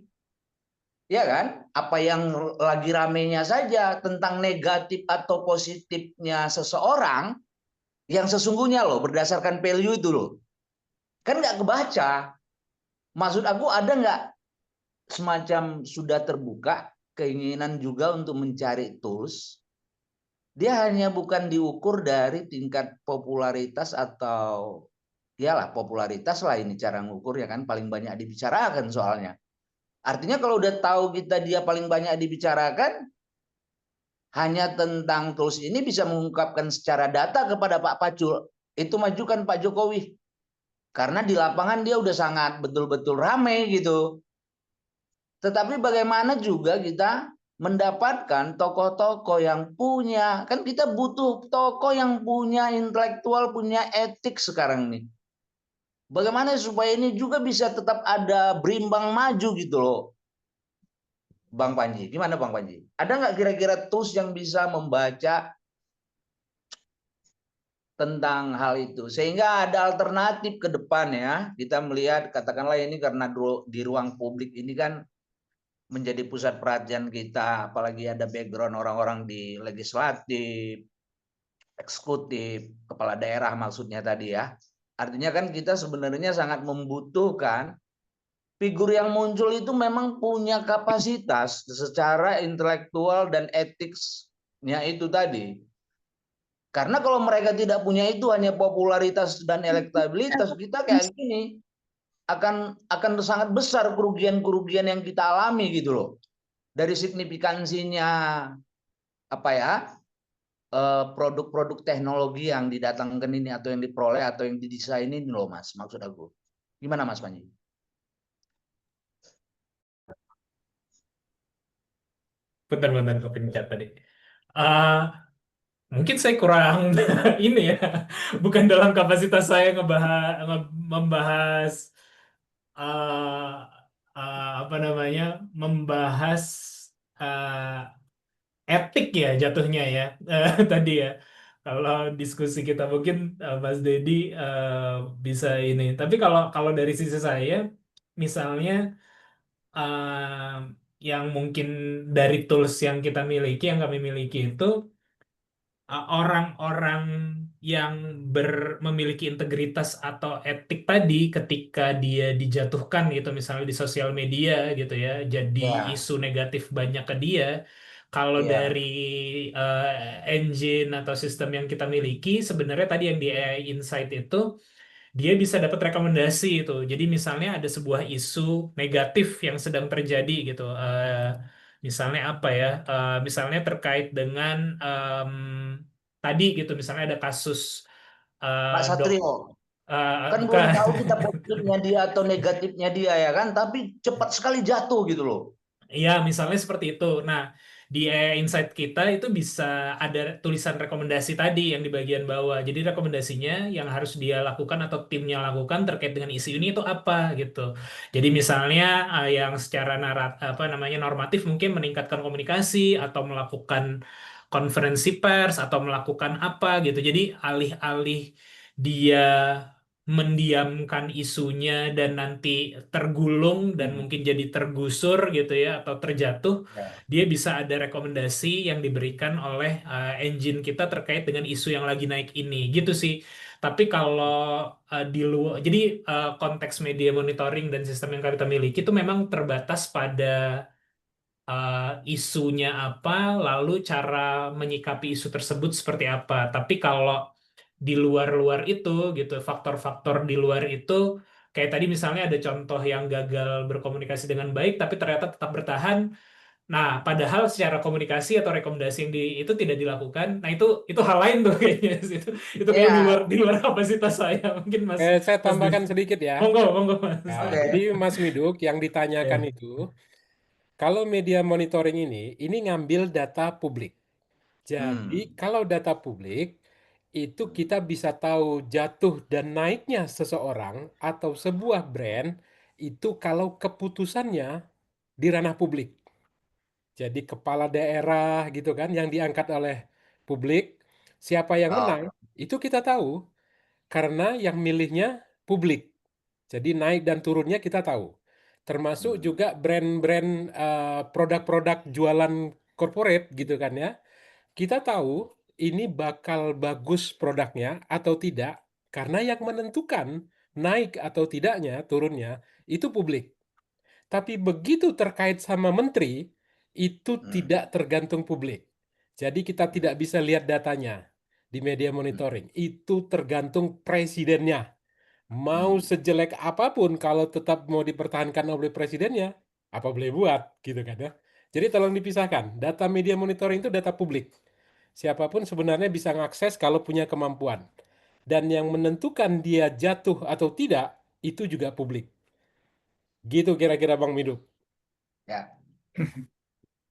Ya kan? Apa yang lagi ramenya saja tentang negatif atau positifnya seseorang yang sesungguhnya loh berdasarkan value itu loh. Kan nggak kebaca. Maksud aku ada nggak semacam sudah terbuka keinginan juga untuk mencari tools. Dia hanya bukan diukur dari tingkat popularitas atau iyalah popularitas lah ini cara ngukur ya kan, paling banyak dibicarakan soalnya. Artinya kalau udah tahu kita dia paling banyak dibicarakan, hanya tentang tools ini bisa mengungkapkan secara data kepada Pak Pacul, itu majukan Pak Jokowi. Karena di lapangan dia udah sangat betul-betul ramai gitu. Tetapi bagaimana juga kita mendapatkan tokoh-tokoh yang punya, kan kita butuh tokoh yang punya intelektual, punya etik sekarang nih. Bagaimana supaya ini juga bisa tetap ada berimbang maju gitu loh. Bang Panji, gimana Bang Panji? Ada nggak kira-kira tools yang bisa membaca tentang hal itu? Sehingga ada alternatif ke depan ya. Kita melihat, katakanlah ini karena di ruang publik ini kan menjadi pusat perhatian kita, apalagi ada background orang-orang di legislatif, eksekutif, kepala daerah maksudnya tadi ya. Artinya kan kita sebenarnya sangat membutuhkan figur yang muncul itu memang punya kapasitas secara intelektual dan etiknya itu tadi. Karena kalau mereka tidak punya itu, hanya popularitas dan elektabilitas, kita kayak gini akan sangat besar kerugian-kerugian yang kita alami gitu loh. dari signifikansinya apa ya, produk-produk teknologi yang didatangkan ini atau yang diperoleh atau yang didesain ini loh Mas, maksud aku. Gimana Mas Panji? Bentar kepencet tadi. Eh, Mungkin saya kurang ini ya, bukan dalam kapasitas saya membahas eh apa namanya, membahas eh, etik ya jatuhnya ya. Tadi ya. Kalau diskusi kita mungkin Mas Dedi bisa ini. Tapi kalau kalau dari sisi saya, misalnya eh, yang mungkin dari tools yang kita miliki, yang kami miliki itu orang-orang yang memiliki integritas atau etik tadi ketika dia dijatuhkan gitu misalnya di sosial media gitu ya, jadi Ya, isu negatif banyak ke dia. Kalau iya. dari engine atau sistem yang kita miliki, sebenarnya tadi yang di AI Insight itu dia bisa dapat rekomendasi itu. Jadi misalnya ada sebuah isu negatif yang sedang terjadi gitu. Misalnya apa ya? Misalnya terkait dengan tadi gitu. Misalnya ada kasus Pak dok, Satrio, kan belum bukan. tahu kita positifnya dia atau negatifnya dia ya kan, tapi cepat sekali jatuh gitu loh. Iya, misalnya seperti itu. Nah, di AI Insight kita itu bisa ada tulisan rekomendasi tadi yang di bagian bawah. Jadi rekomendasinya yang harus dia lakukan atau timnya lakukan terkait dengan isu ini itu apa gitu. Jadi misalnya yang secara apa namanya normatif mungkin meningkatkan komunikasi atau melakukan konferensi pers atau melakukan apa gitu. Jadi alih-alih dia mendiamkan isunya dan nanti tergulung dan mungkin jadi tergusur gitu ya atau terjatuh, Ya. dia bisa ada rekomendasi yang diberikan oleh engine kita terkait dengan isu yang lagi naik ini gitu sih. Tapi kalau di luar, jadi konteks media monitoring dan sistem yang kita miliki itu memang terbatas pada isunya apa, lalu cara menyikapi isu tersebut seperti apa. Tapi kalau di luar-luar itu gitu, faktor-faktor di luar itu, kayak tadi misalnya ada contoh yang gagal berkomunikasi dengan baik, tapi ternyata tetap bertahan. Nah, padahal secara komunikasi atau rekomendasi yang itu tidak dilakukan. Nah, itu hal lain tuh kayaknya. Itu kayak Ya, di luar kapasitas saya. Mungkin Saya Mas Didi. tambahkan sedikit ya. Monggo Mas. Nah, oke. jadi Mas Miduk yang ditanyakan Ya. itu, kalau media monitoring ini ngambil data publik. Jadi Hmm. kalau data publik itu kita bisa tahu jatuh dan naiknya seseorang atau sebuah brand itu kalau keputusannya di ranah publik. Jadi kepala daerah gitu kan yang diangkat oleh publik, siapa yang menang Oh. itu kita tahu karena yang milihnya publik. Jadi naik dan turunnya kita tahu. Termasuk Hmm. juga brand-brand produk-produk jualan corporate gitu kan ya. Kita tahu ini bakal bagus produknya atau tidak karena yang menentukan naik atau tidaknya turunnya itu publik. Tapi begitu terkait sama menteri itu Hmm. tidak tergantung publik. Jadi kita Hmm. tidak bisa lihat datanya di media monitoring. Itu tergantung presidennya. Mau Hmm. sejelek apapun kalau tetap mau dipertahankan oleh presidennya, apa boleh buat gitu kan ya. Jadi tolong dipisahkan. Data media monitoring itu data publik. Siapapun sebenarnya bisa mengakses kalau punya kemampuan. Dan yang menentukan dia jatuh atau tidak, itu juga publik. Gitu kira-kira Bang Miduk. Ya.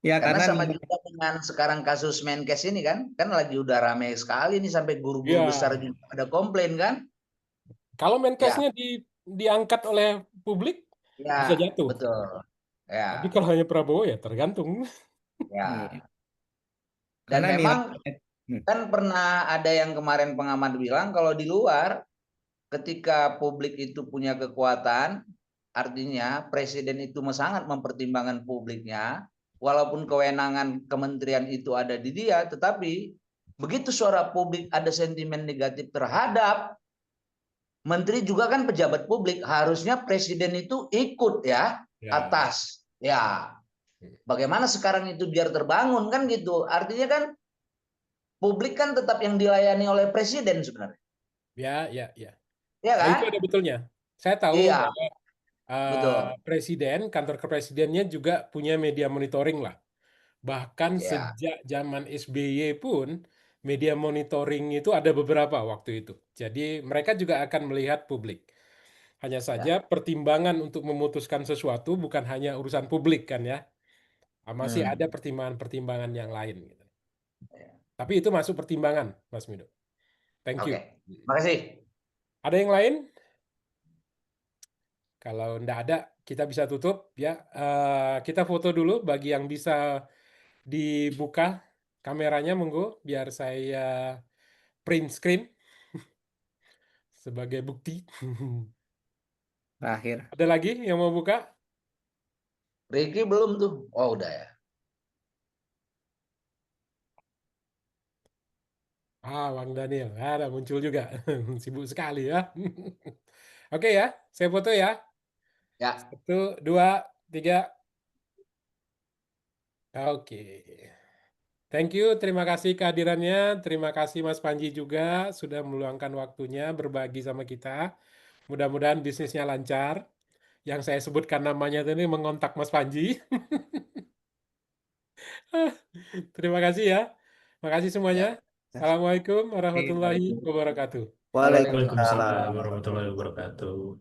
Ya, Karena karena sama nih, juga dengan sekarang kasus Menkes ini kan lagi udah rame sekali nih sampai guru-guru besar Ya, juga ada komplain kan? kalau Ya, Menkesnya diangkat oleh publik, ya, bisa jatuh. betul. Ya, Tapi kalau hanya Prabowo ya tergantung. ya. iya. Dan Karena memang nilai, kan pernah ada yang kemarin pengamat bilang kalau di luar ketika publik itu punya kekuatan, artinya presiden itu sangat mempertimbangkan publiknya, walaupun kewenangan kementerian itu ada di dia, tetapi begitu suara publik ada sentimen negatif terhadap menteri juga kan pejabat publik, harusnya presiden itu ikut ya Ya. atas. Ya, bagaimana sekarang itu biar terbangun kan gitu. Artinya kan publik kan tetap yang dilayani oleh presiden sebenarnya. Ya, ya, ya. Ya Ya itu kan? ada betulnya. Saya tahu Iya. bahwa Betul. Presiden, kantor kepresidennya juga punya media monitoring lah. Bahkan Ya. sejak zaman SBY pun media monitoring itu ada beberapa waktu itu. Jadi mereka juga akan melihat publik. Hanya saja pertimbangan untuk memutuskan sesuatu bukan hanya urusan publik kan ya. Masih ada pertimbangan-pertimbangan yang lain gitu. Tapi itu masuk pertimbangan, Mas Mido. Thank you. Oke. Makasih. Ada yang lain? Kalau enggak ada, kita bisa tutup ya. Kita foto dulu bagi yang bisa dibuka kameranya, monggo, biar saya print screen sebagai bukti. Terakhir. Ada lagi yang mau buka? Ricky belum tuh. Oh, udah ya. Bang Daniel, ada muncul juga. Sibuk sekali ya. Oke ya, saya foto ya. Ya. 1, 2, 3. Oke. Thank you, terima kasih kehadirannya. Terima kasih Mas Panji juga sudah meluangkan waktunya berbagi sama kita. Mudah-mudahan bisnisnya lancar. Yang saya sebutkan namanya tadi mengontak Mas Panji. Terima kasih ya. Makasih semuanya. Assalamualaikum warahmatullahi wabarakatuh. Waalaikumsalam. Waalaikumsalam warahmatullahi wabarakatuh.